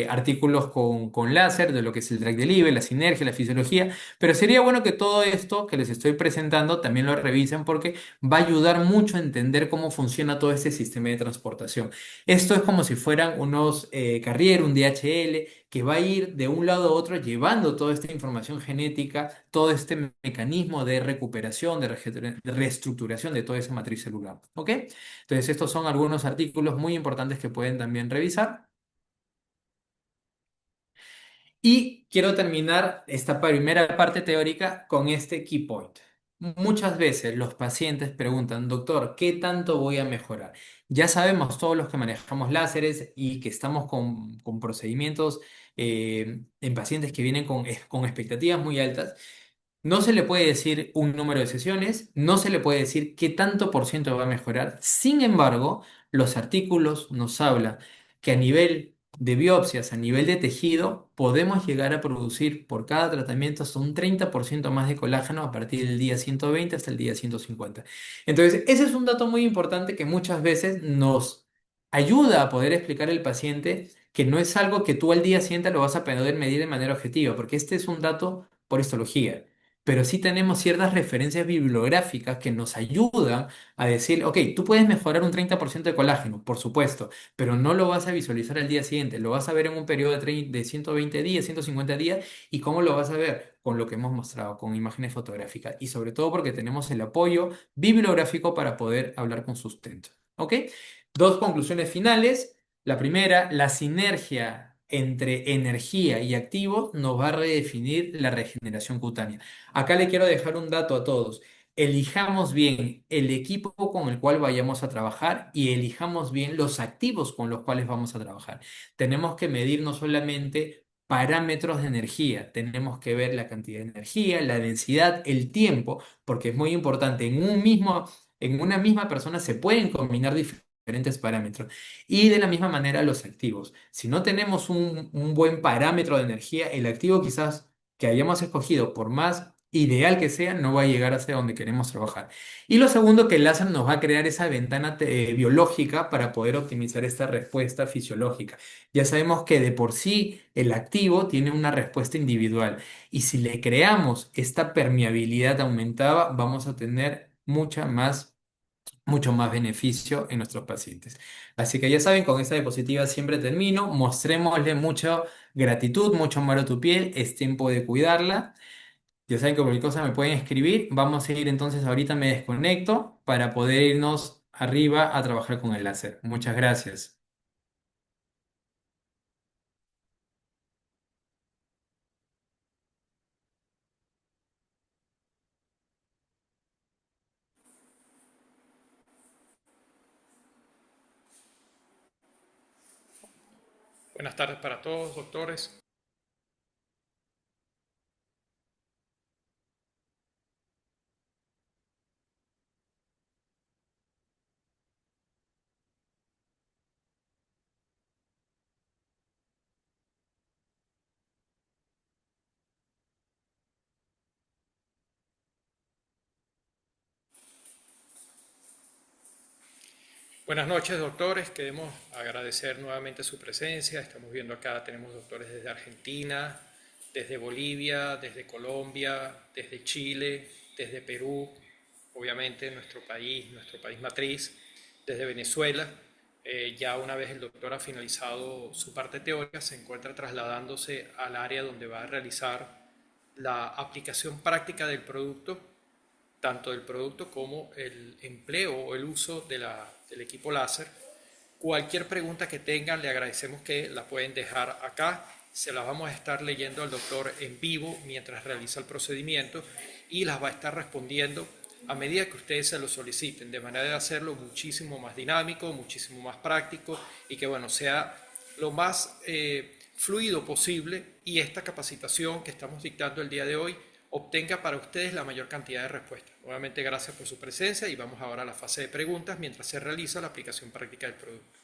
artículos con láser, de lo que es el drag delivery, la sinergia, la fisiología. Pero sería bueno que todo esto que les estoy presentando también lo revisen porque va a ayudar mucho a entender cómo funciona todo este sistema de transportación. Esto es como si fueran unos carrier, un DHL que va a ir de un lado a otro llevando toda esta información genética, todo este mecanismo de recuperación, de reestructuración de toda esa matriz celular. ¿Ok? Entonces, estos son algunos artículos muy importantes que pueden también revisar. Y quiero terminar esta primera parte teórica con este key point. Muchas veces los pacientes preguntan, doctor, ¿qué tanto voy a mejorar? Ya sabemos todos los que manejamos láseres y que estamos con procedimientos en pacientes que vienen con expectativas muy altas. No se le puede decir un número de sesiones, no se le puede decir qué tanto por ciento va a mejorar. Sin embargo, los artículos nos hablan que a nivel de biopsias, a nivel de tejido, podemos llegar a producir por cada tratamiento hasta un 30% más de colágeno a partir del día 120 hasta el día 150. Entonces, ese es un dato muy importante que muchas veces nos ayuda a poder explicar al paciente que no es algo que tú al día siguiente lo vas a poder medir de manera objetiva, porque este es un dato por histología, pero sí tenemos ciertas referencias bibliográficas que nos ayudan a decir, ok, tú puedes mejorar un 30% de colágeno, por supuesto, pero no lo vas a visualizar al día siguiente, lo vas a ver en un periodo de 120 días, 150 días, ¿y cómo lo vas a ver? Con lo que hemos mostrado, con imágenes fotográficas, y sobre todo porque tenemos el apoyo bibliográfico para poder hablar con sustento, ¿ok? Dos conclusiones finales. La primera, la sinergia entre energía y activo nos va a redefinir la regeneración cutánea. Acá le quiero dejar un dato a todos. Elijamos bien el equipo con el cual vayamos a trabajar y elijamos bien los activos con los cuales vamos a trabajar. Tenemos que medir no solamente parámetros de energía, tenemos que ver la cantidad de energía, la densidad, el tiempo, porque es muy importante. En una misma persona se pueden combinar diferentes parámetros. Y de la misma manera los activos. Si no tenemos un buen parámetro de energía, el activo quizás que hayamos escogido, por más ideal que sea, no va a llegar hacia donde queremos trabajar. Y lo segundo, que el láser nos va a crear esa ventana biológica para poder optimizar esta respuesta fisiológica. Ya sabemos que de por sí el activo tiene una respuesta individual y si le creamos esta permeabilidad aumentada, vamos a tener mucho más beneficio en nuestros pacientes. Así que ya saben, con esta diapositiva siempre termino. Mostrémosle mucha gratitud, mucho amor a tu piel. Es tiempo de cuidarla. Ya saben que cualquier cosa me pueden escribir. Vamos a ir entonces, ahorita me desconecto para poder irnos arriba a trabajar con el láser. Muchas gracias. Buenas tardes para todos, doctores. Buenas noches, doctores. Queremos agradecer nuevamente su presencia. Estamos viendo acá, tenemos doctores desde Argentina, desde Bolivia, desde Colombia, desde Chile, desde Perú, obviamente nuestro país matriz, desde Venezuela. Ya una vez el doctor ha finalizado su parte teórica, se encuentra trasladándose al área donde va a realizar la aplicación práctica del producto, tanto del producto como el empleo o el uso del equipo láser. Cualquier pregunta que tengan, le agradecemos que la pueden dejar acá. Se las vamos a estar leyendo al doctor en vivo mientras realiza el procedimiento y las va a estar respondiendo a medida que ustedes se lo soliciten, de manera de hacerlo muchísimo más dinámico, muchísimo más práctico y que bueno, sea lo más fluido posible y esta capacitación que estamos dictando el día de hoy obtenga para ustedes la mayor cantidad de respuestas. Nuevamente gracias por su presencia y vamos ahora a la fase de preguntas mientras se realiza la aplicación práctica del producto.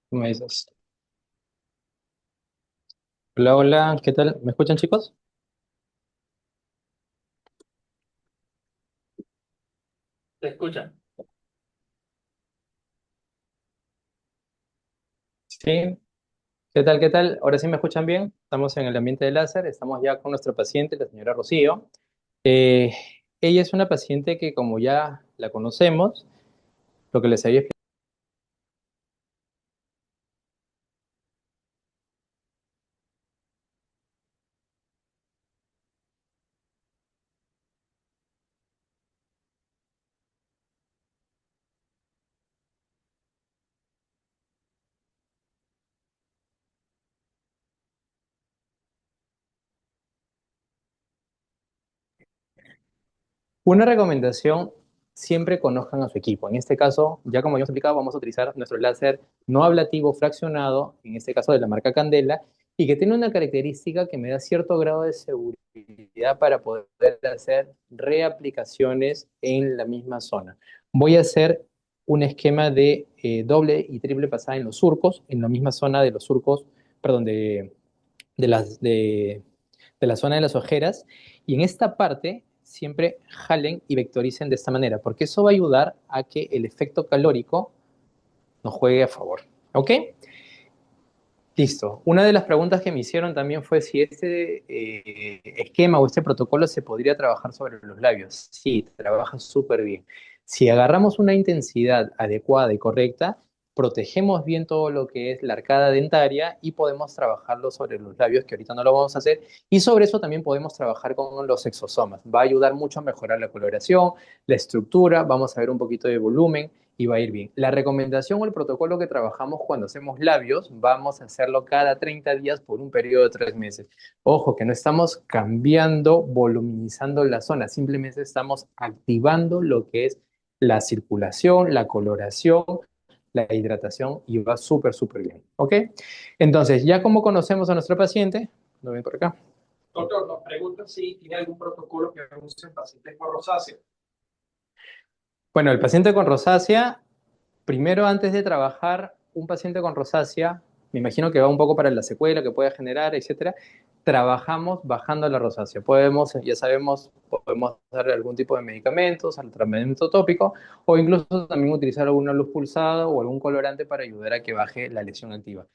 ¿Cómo me dices? Hola, hola, ¿qué tal? ¿Me escuchan, chicos? ¿Se escuchan? Sí, ¿qué tal? ¿Qué tal? Ahora sí me escuchan bien. Estamos en el ambiente de láser, estamos ya con nuestra paciente, la señora Rocío. Eh, Ella es una paciente que como ya la conocemos, lo que les había explicado. Una recomendación, siempre conozcan a su equipo. En este caso, ya como ya hemos explicado, vamos a utilizar nuestro láser no ablativo fraccionado, en este caso de la marca Candela, y que tiene una característica que me da cierto grado de seguridad para poder hacer reaplicaciones en la misma zona. Voy a hacer un esquema de doble y triple pasada en los surcos, en la misma zona de los surcos, perdón, de las, de la zona de las ojeras, y en esta parte siempre jalen y vectoricen de esta manera, porque eso va a ayudar a que el efecto calórico nos juegue a favor. ¿Ok? Listo. Una de las preguntas que me hicieron también fue si este esquema o este protocolo se podría trabajar sobre los labios. Sí, trabaja súper bien. Si agarramos una intensidad adecuada y correcta, protegemos bien todo lo que es la arcada dentaria y podemos trabajarlo sobre los labios, que ahorita no lo vamos a hacer. Y sobre eso también podemos trabajar con los exosomas. Va a ayudar mucho a mejorar la coloración, la estructura, vamos a ver un poquito de volumen y va a ir bien. La recomendación o el protocolo que trabajamos cuando hacemos labios, vamos a hacerlo cada 30 días por un periodo de 3 meses. Ojo, que no estamos cambiando, voluminizando la zona, simplemente estamos activando lo que es la circulación, la coloración, la hidratación y va súper, súper bien. ¿Ok? Entonces, ya como conocemos a nuestro paciente, lo ven por acá. Doctor, nos pregunta si tiene algún protocolo que use en pacientes con rosácea. Bueno, el paciente con rosácea, primero antes de trabajar un paciente con rosácea, me imagino que va un poco para la secuela que puede generar, etcétera. Trabajamos bajando la rosácea. Podemos, ya sabemos, podemos darle algún tipo de medicamentos, al tratamiento tópico, o incluso también utilizar alguna luz pulsada o algún colorante para ayudar a que baje la lesión activa.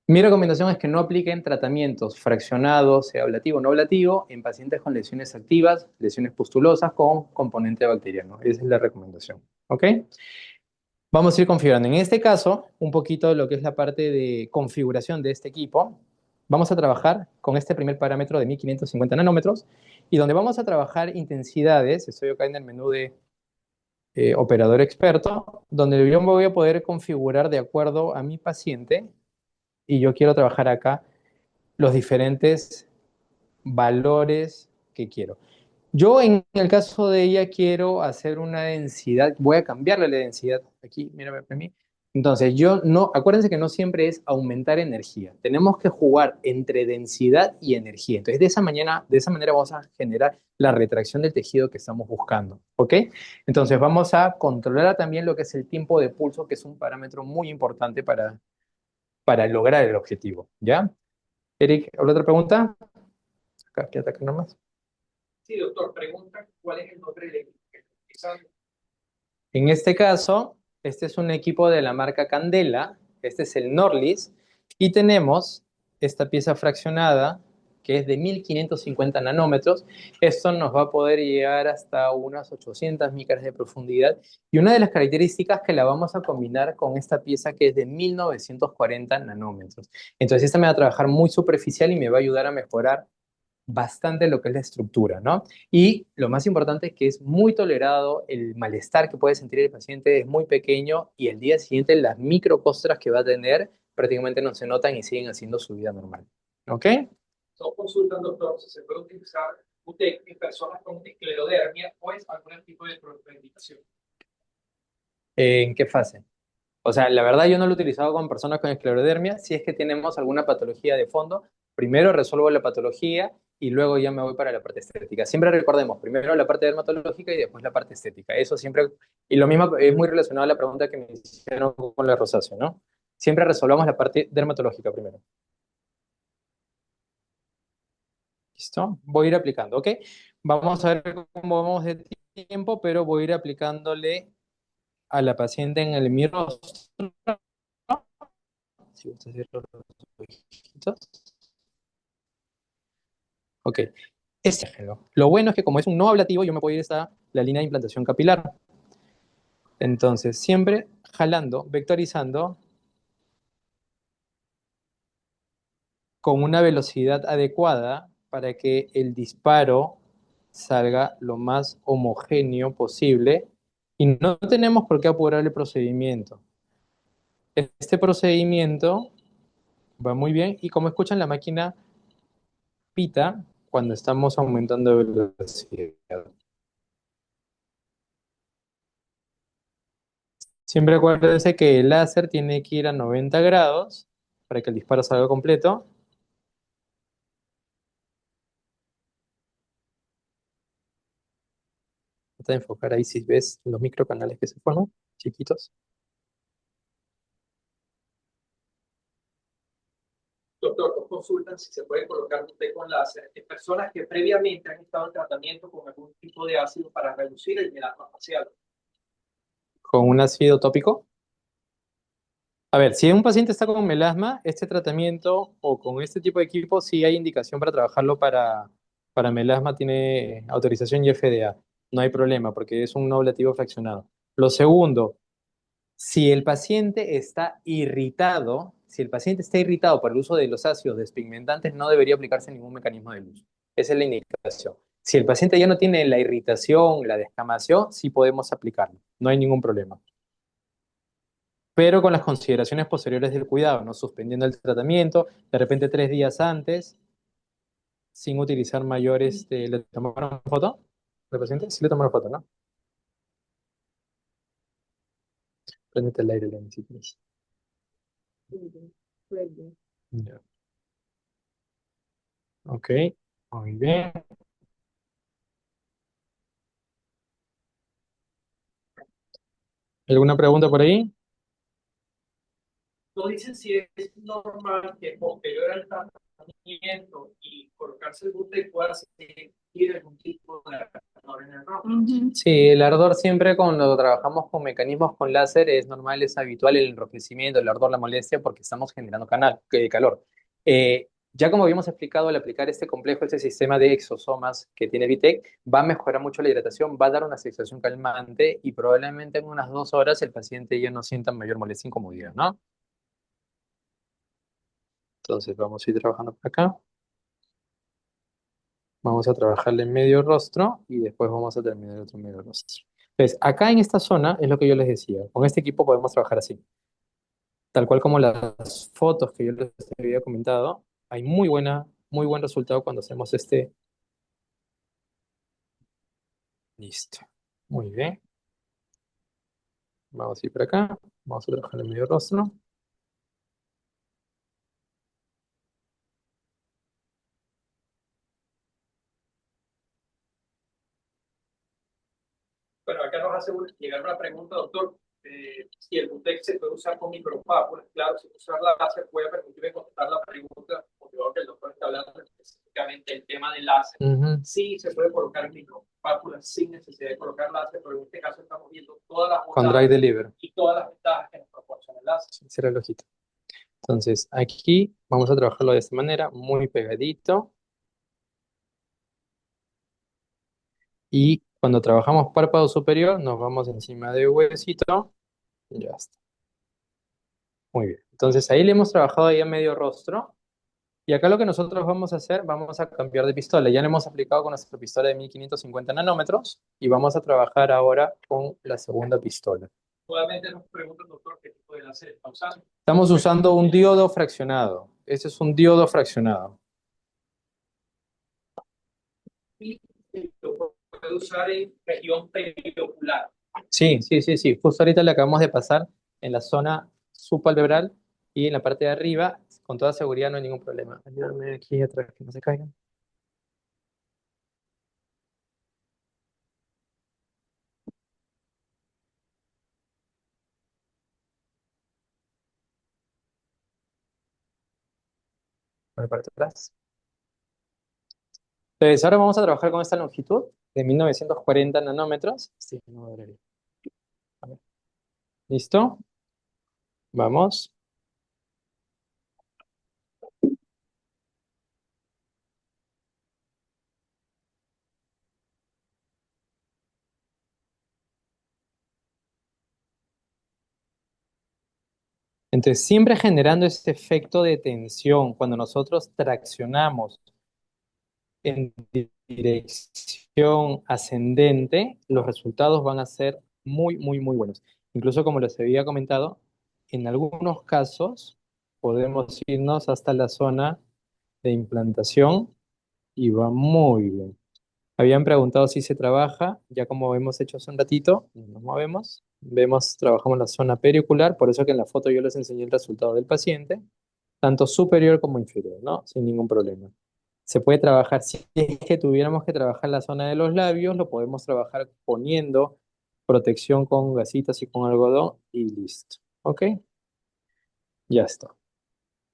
Mi recomendación es que no apliquen tratamientos fraccionados, sea ablativo o no ablativo, en pacientes con lesiones activas, lesiones pustulosas con componente bacteriano. Esa es la recomendación. ¿Ok? Vamos a ir configurando. En este caso, un poquito lo que es la parte de configuración de este equipo. Vamos a trabajar con este primer parámetro de 1550 nanómetros y donde vamos a trabajar intensidades, estoy acá en el menú de operador experto, donde yo me voy a poder configurar de acuerdo a mi paciente y yo quiero trabajar acá los diferentes valores que quiero. Yo en el caso de ella quiero hacer una densidad, voy a cambiarle la densidad aquí, mírame para mí. Entonces, yo no, acuérdense que no siempre es aumentar energía. Tenemos que jugar entre densidad y energía. Entonces, de esa manera vamos a generar la retracción del tejido que estamos buscando. ¿Ok? Entonces, vamos a controlar también lo que es el tiempo de pulso, que es un parámetro muy importante para lograr el objetivo. ¿Ya? Eric, ¿alguna otra pregunta? Acá, quédate acá nomás. Sí, doctor, pregunta cuál es el nombre del equipo que está utilizando. En este caso, este es un equipo de la marca Candela, este es el Norlis, y tenemos esta pieza fraccionada que es de 1550 nanómetros. Esto nos va a poder llegar hasta unas 800 micras de profundidad. Y una de las características que la vamos a combinar con esta pieza que es de 1940 nanómetros. Entonces, esta me va a trabajar muy superficial y me va a ayudar a mejorar bastante lo que es la estructura, ¿no? Y lo más importante es que es muy tolerado, el malestar que puede sentir el paciente es muy pequeño y el día siguiente las microcostras que va a tener prácticamente no se notan y siguen haciendo su vida normal. ¿Ok? Son consultas, doctor, si se puede utilizar usted en personas con esclerodermia o es algún tipo de contraindicación. ¿En qué fase? O sea, la verdad yo no lo he utilizado con personas con esclerodermia. Si es que tenemos alguna patología de fondo, primero resuelvo la patología y luego ya me voy para la parte estética. Siempre recordemos, primero la parte dermatológica y después la parte estética. Eso siempre, y lo mismo es muy relacionado a la pregunta que me hicieron con la rosácea, ¿no? Siempre resolvamos la parte dermatológica primero. ¿Listo? Voy a ir aplicando, ¿ok? Vamos a ver cómo vamos de tiempo, pero voy a ir aplicándole a la paciente en el mi rostro. Si gusta cierro los ojitos. Ok, este ejemplo. Lo bueno es que como es un no ablativo, yo me puedo ir hasta la línea de implantación capilar. Entonces, siempre jalando, vectorizando con una velocidad adecuada para que el disparo salga lo más homogéneo posible y no tenemos por qué apurar el procedimiento. Este procedimiento va muy bien y como escuchan la máquina pita cuando estamos aumentando velocidad. Siempre acuérdense que el láser tiene que ir a 90 grados para que el disparo salga completo. Trata de enfocar ahí si ves los microcanales que se forman, chiquitos. Doctor, nos consultan si se puede colocar usted con láser en personas que previamente han estado en tratamiento con algún tipo de ácido para reducir el melasma facial. Con un ácido tópico. A ver, si un paciente está con melasma, este tratamiento o con este tipo de equipo, sí hay indicación para trabajarlo para melasma, tiene autorización y FDA. No hay problema porque es un no ablativo fraccionado. Lo segundo, si el paciente está irritado, si el paciente está irritado por el uso de los ácidos despigmentantes, no debería aplicarse ningún mecanismo de luz. Esa es la indicación. Si el paciente ya no tiene la irritación, la descamación, sí podemos aplicarlo. No hay ningún problema. Pero con las consideraciones posteriores del cuidado, ¿no? Suspendiendo el tratamiento, de repente 3 días antes, sin utilizar mayores. ¿Le tomaron foto al paciente? Sí le tomaron foto, ¿no? Préndete el aire, Lenny, si quieres. Ya. Ok, muy bien. ¿Alguna pregunta por ahí? Nos dicen si es normal que posterior al tratamiento y colocarse el gluten pueda sentir algún tipo de ardor en el rostro. Sí, el ardor siempre cuando trabajamos con mecanismos con láser es normal, es habitual el enrojecimiento, el ardor, la molestia porque estamos generando calor. Ya como habíamos explicado, al aplicar este complejo, este sistema de exosomas que tiene Vitec, va a mejorar mucho la hidratación, va a dar una sensación calmante y probablemente en unas 2 horas el paciente ya no sienta mayor molestia e incomodidad, ¿no? Entonces vamos a ir trabajando por acá. Vamos a trabajarle en medio rostro y después vamos a terminar el otro medio rostro. Entonces, acá en esta zona es lo que yo les decía. Con este equipo podemos trabajar así. Tal cual como las fotos que yo les había comentado, hay muy buen resultado cuando hacemos este. Listo. Muy bien. Vamos a ir por acá. Vamos a trabajar en medio rostro. Bueno, acá nos hace llegar una pregunta, doctor. Si el Butex se puede usar con micropápulas, claro, si usar la láser puede permitirme contestar la pregunta, porque veo que el doctor está hablando específicamente del tema del láser. Sí, se puede colocar micropápulas sin necesidad de colocar láser, pero en este caso estamos viendo todas las Con Dry Deliver. y todas las ventajas que nos proporciona el láser. Cierra el ojito. Entonces, aquí vamos a trabajarlo de esta manera, muy pegadito. Y cuando trabajamos párpado superior, nos vamos encima del huesito. Ya está. Muy bien. Entonces ahí le hemos trabajado ahí a medio rostro. Y acá lo que nosotros vamos a hacer, vamos a cambiar de pistola. Ya le hemos aplicado con nuestra pistola de 1550 nanómetros y vamos a trabajar ahora con la segunda pistola. Nuevamente nos preguntan, doctor, qué tipo de láser está usando. Estamos usando un diodo fraccionado. Este es un diodo fraccionado. Y lo puede usar en región periocular. Sí, sí, sí, sí. Justo ahorita le acabamos de pasar en la zona subpalpebral y en la parte de arriba, con toda seguridad no hay ningún problema. Ayúdame aquí atrás que no se caigan. Por la parte de atrás. Entonces, ahora vamos a trabajar con esta longitud de 1940 nanómetros. Sí, no debería. A ver. ¿Listo? Vamos. Entonces, siempre generando este efecto de tensión, cuando nosotros traccionamos en dirección ascendente, los resultados van a ser muy, muy, muy buenos. Incluso como les había comentado, en algunos casos podemos irnos hasta la zona de implantación y va muy bien. Habían preguntado si se trabaja, ya como hemos hecho hace un ratito, nos movemos, vemos, trabajamos la zona periocular, por eso que en la foto yo les enseñé el resultado del paciente, tanto superior como inferior, ¿no? Sin ningún problema. Se puede trabajar, si es que tuviéramos que trabajar la zona de los labios, lo podemos trabajar poniendo protección con gasitas y con algodón y listo. ¿Ok? Ya está.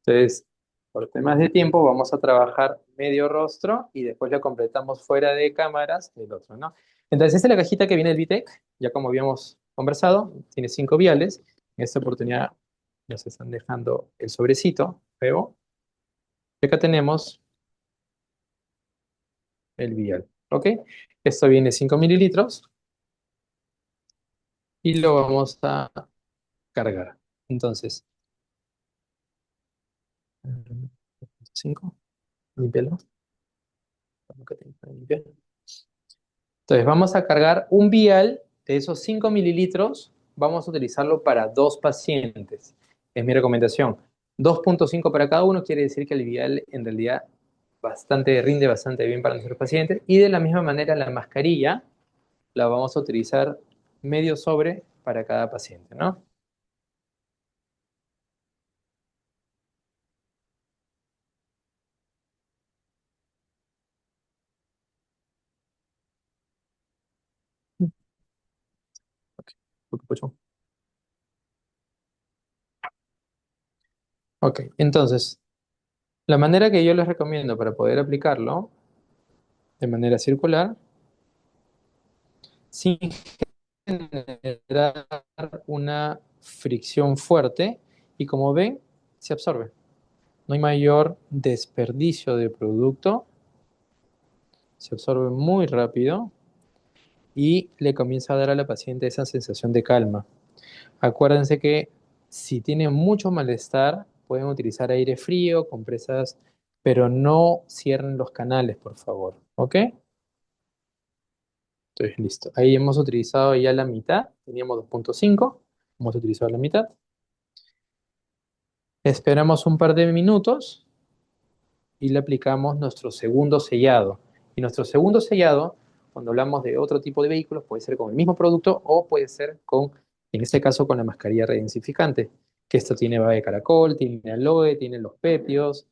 Entonces, por temas de tiempo, vamos a trabajar medio rostro y después lo completamos fuera de cámaras el otro, ¿no? Entonces, esta es la cajita que viene del Vitec, ya como habíamos conversado, tiene 5 viales. En esta oportunidad nos están dejando el sobrecito, veo. Y acá tenemos el vial, ¿ok? Esto viene 5 mililitros y lo vamos a cargar. Entonces, 5, límpialo. Entonces, vamos a cargar un vial de esos 5 mililitros, vamos a utilizarlo para 2 pacientes. Es mi recomendación. 2,5 para cada uno quiere decir que el vial en realidad rinde bastante bien para nuestros pacientes. Y de la misma manera, la mascarilla la vamos a utilizar medio sobre para cada paciente, ¿no? Ok, ok, entonces, la manera que yo les recomiendo para poder aplicarlo de manera circular, sin generar una fricción fuerte y como ven, se absorbe. No hay mayor desperdicio de producto, se absorbe muy rápido y le comienza a dar a la paciente esa sensación de calma. Acuérdense que si tienen mucho malestar, pueden utilizar aire frío, compresas, pero no cierren los canales, por favor. ¿Ok? Entonces, listo. Ahí hemos utilizado ya la mitad. Teníamos 2,5. Hemos utilizado la mitad. Esperamos un par de minutos y le aplicamos nuestro segundo sellado. Y nuestro segundo sellado, cuando hablamos de otro tipo de vehículos, puede ser con el mismo producto o puede ser con, en este caso, con la mascarilla redensificante, que esto tiene baba de caracol, tiene aloe, tiene los pepios,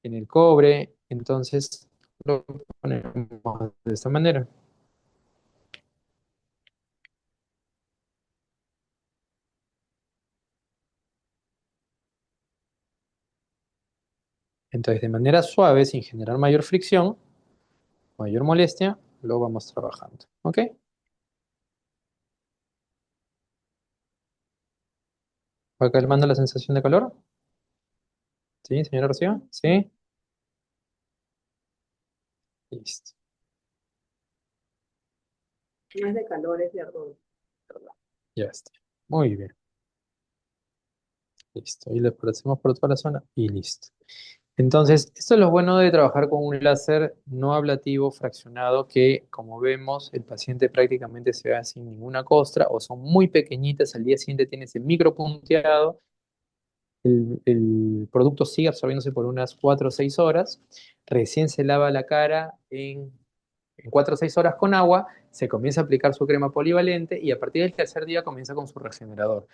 tiene el cobre. Entonces, lo ponemos de esta manera. Entonces, de manera suave, sin generar mayor fricción, mayor molestia, lo vamos trabajando. ¿Ok? ¿Va calmando la sensación de calor? ¿Sí, señora Rocío? ¿Sí? Listo. No es de calor, es de ardor. Ya está. Muy bien. Listo. Y lo hacemos por toda la zona y listo. Entonces, esto es lo bueno de trabajar con un láser no ablativo fraccionado que, como vemos, el paciente prácticamente se va sin ninguna costra o son muy pequeñitas. Al día siguiente tiene ese micropunteado. El producto sigue absorbiéndose por unas 4 o 6 horas. Recién se lava la cara en 4 o 6 horas con agua, se comienza a aplicar su crema polivalente y a partir del tercer día comienza con su regenerador.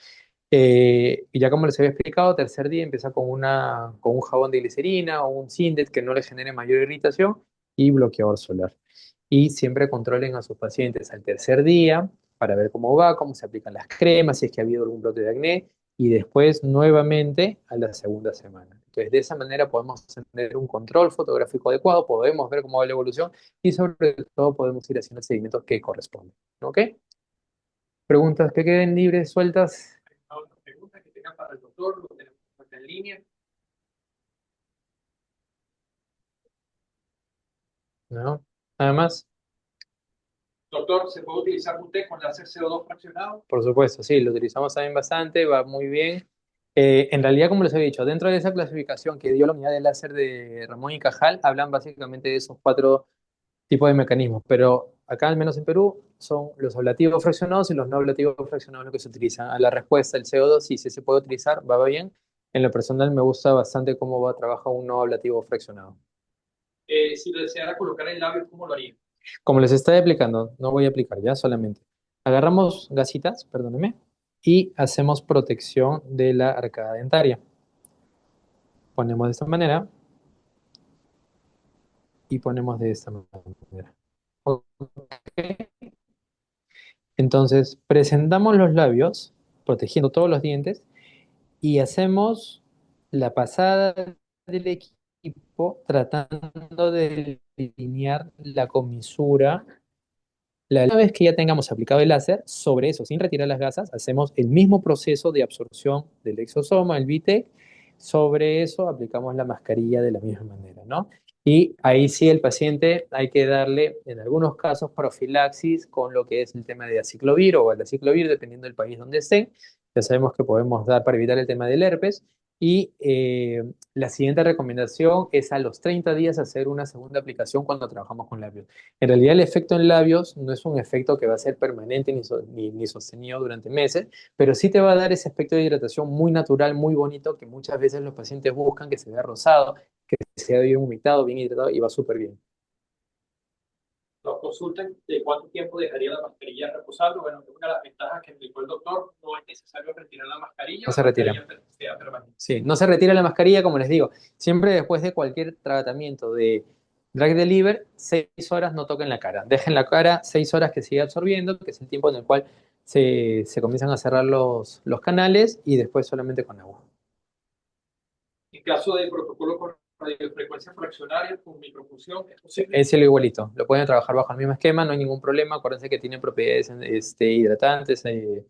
Y ya como les había explicado, tercer día empieza con un jabón de glicerina o un Sindet que no le genere mayor irritación y bloqueador solar. Y siempre controlen a sus pacientes al tercer día para ver cómo va, cómo se aplican las cremas, si es que ha habido algún brote de acné, y después nuevamente a la segunda semana. Entonces, de esa manera podemos tener un control fotográfico adecuado, podemos ver cómo va la evolución y sobre todo podemos ir haciendo el seguimiento que corresponde. ¿Ok? Preguntas que queden libres, sueltas. ¿Alguna pregunta que tengan para el doctor? Lo tenemos en línea. ¿No? Nada más. Doctor, ¿se puede utilizar un té con láser CO2 fraccionado? Por supuesto, sí, lo utilizamos también bastante, va muy bien. En realidad, como les había dicho, dentro de esa clasificación que dio la unidad de láser de Ramón y Cajal, hablan básicamente de esos 4 tipos de mecanismos, pero acá, al menos en Perú, son los ablativos fraccionados y los no ablativos fraccionados los que se utilizan. A la respuesta, el CO2, sí, sí se puede utilizar, va bien. En lo personal, me gusta bastante cómo va trabaja un no ablativo fraccionado. Si lo deseara colocar en labios, ¿cómo lo haría? Como les estoy aplicando, no voy a aplicar ya solamente. Agarramos gasitas, perdónenme, y hacemos protección de la arcada dentaria. Ponemos de esta manera y ponemos de esta manera. Ok. Entonces, presentamos los labios, protegiendo todos los dientes, y hacemos la pasada del equipo tratando de delinear la comisura. Una vez que ya tengamos aplicado el láser, sobre eso, sin retirar las gasas, hacemos el mismo proceso de absorción del exosoma, el BTEC. Sobre eso aplicamos la mascarilla de la misma manera, ¿no? Y ahí sí el paciente hay que darle, en algunos casos, profilaxis con lo que es el tema de aciclovir o el aciclovir, dependiendo del país donde estén. Ya sabemos que podemos dar para evitar el tema del herpes. Y la siguiente recomendación es a los 30 días hacer una segunda aplicación cuando trabajamos con labios. En realidad el efecto en labios no es un efecto que va a ser permanente ni sostenido durante meses, pero sí te va a dar ese efecto de hidratación muy natural, muy bonito, que muchas veces los pacientes buscan, que se vea rosado, que sea bien humectado, bien hidratado y va súper bien. Nos consultan de cuánto tiempo dejaría la mascarilla reposando. Bueno, una de las ventajas que indicó el doctor, no es necesario retirar la mascarilla, No la se retira. mascarilla queda permanente. Sí, no se retira la mascarilla, como les digo. Siempre después de cualquier tratamiento de drug deliver, 6 horas no toquen la cara. Dejen la cara 6 horas que siga absorbiendo, que es el tiempo en el cual se comienzan a cerrar los canales y después solamente con agua. En caso de protocolo con radiofrecuencia fraccionaria, con microfusión, ¿es posible? Es lo igualito. Lo pueden trabajar bajo el mismo esquema, no hay ningún problema. Acuérdense que tienen propiedades hidratantes, de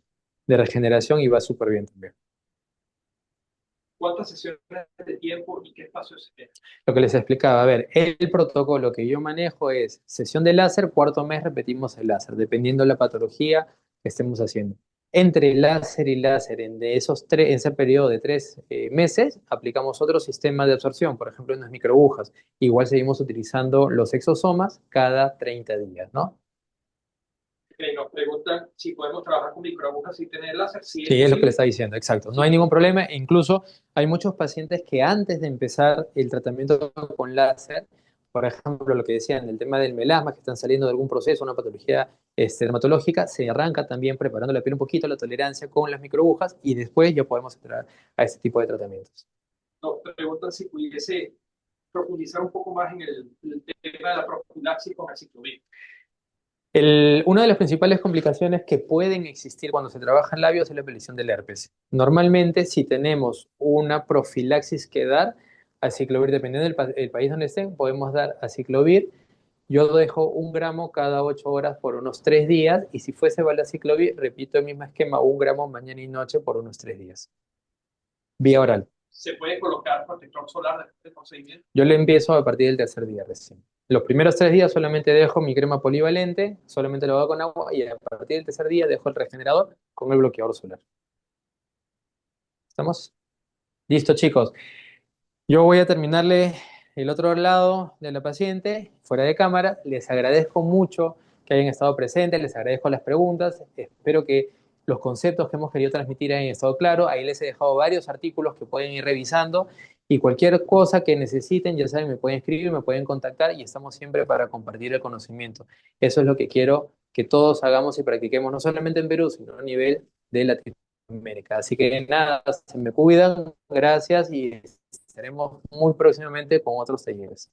regeneración y va súper bien también. ¿Cuántas sesiones de tiempo y qué espacio se tiene? Lo que les explicaba, a ver, el protocolo que yo manejo es sesión de láser, cuarto mes repetimos el láser, dependiendo de la patología que estemos haciendo. Entre láser y láser, en ese periodo de 3 meses, aplicamos otro sistema de absorción, por ejemplo, unas microagujas. Igual seguimos utilizando los exosomas cada 30 días, ¿no? Nos preguntan si podemos trabajar con microagujas sin tener láser. Sí, es Sí, es lo que le posible. está diciendo, exacto. No hay ningún problema. E incluso hay muchos pacientes que antes de empezar el tratamiento con láser, por ejemplo, lo que decían, el tema del melasma, que están saliendo de algún proceso, una patología dermatológica, se arranca también preparando la piel un poquito, la tolerancia con las microagujas y después ya podemos entrar a este tipo de tratamientos. Nos preguntan si pudiese profundizar un poco más en el tema de la profilaxis con aciclovir. Una de las principales complicaciones que pueden existir cuando se trabaja en labios es la aparición del herpes. Normalmente, si tenemos una profilaxis que dar, aciclovir, dependiendo del país donde estén, podemos dar aciclovir. Yo dejo 1 gramo cada 8 horas por unos 3 días y si fuese valaciclovir, repito el mismo esquema, 1 gramo mañana y noche por unos 3 días. Vía oral. ¿Se puede colocar protector solar después del procedimiento? Yo le empiezo a partir del tercer día recién. Los primeros 3 días solamente dejo mi crema polivalente, solamente lo hago con agua y a partir del tercer día dejo el regenerador con el bloqueador solar. ¿Estamos? Listo, chicos. Yo voy a terminarle el otro lado de la paciente, fuera de cámara. Les agradezco mucho que hayan estado presentes, les agradezco las preguntas. Espero que los conceptos que hemos querido transmitir hayan estado claros. Ahí les he dejado varios artículos que pueden ir revisando y cualquier cosa que necesiten, ya saben, me pueden escribir, me pueden contactar y estamos siempre para compartir el conocimiento. Eso es lo que quiero que todos hagamos y practiquemos, no solamente en Perú, sino a nivel de Latinoamérica. Así que nada, se me cuidan, gracias y estaremos muy próximamente con otros talleres.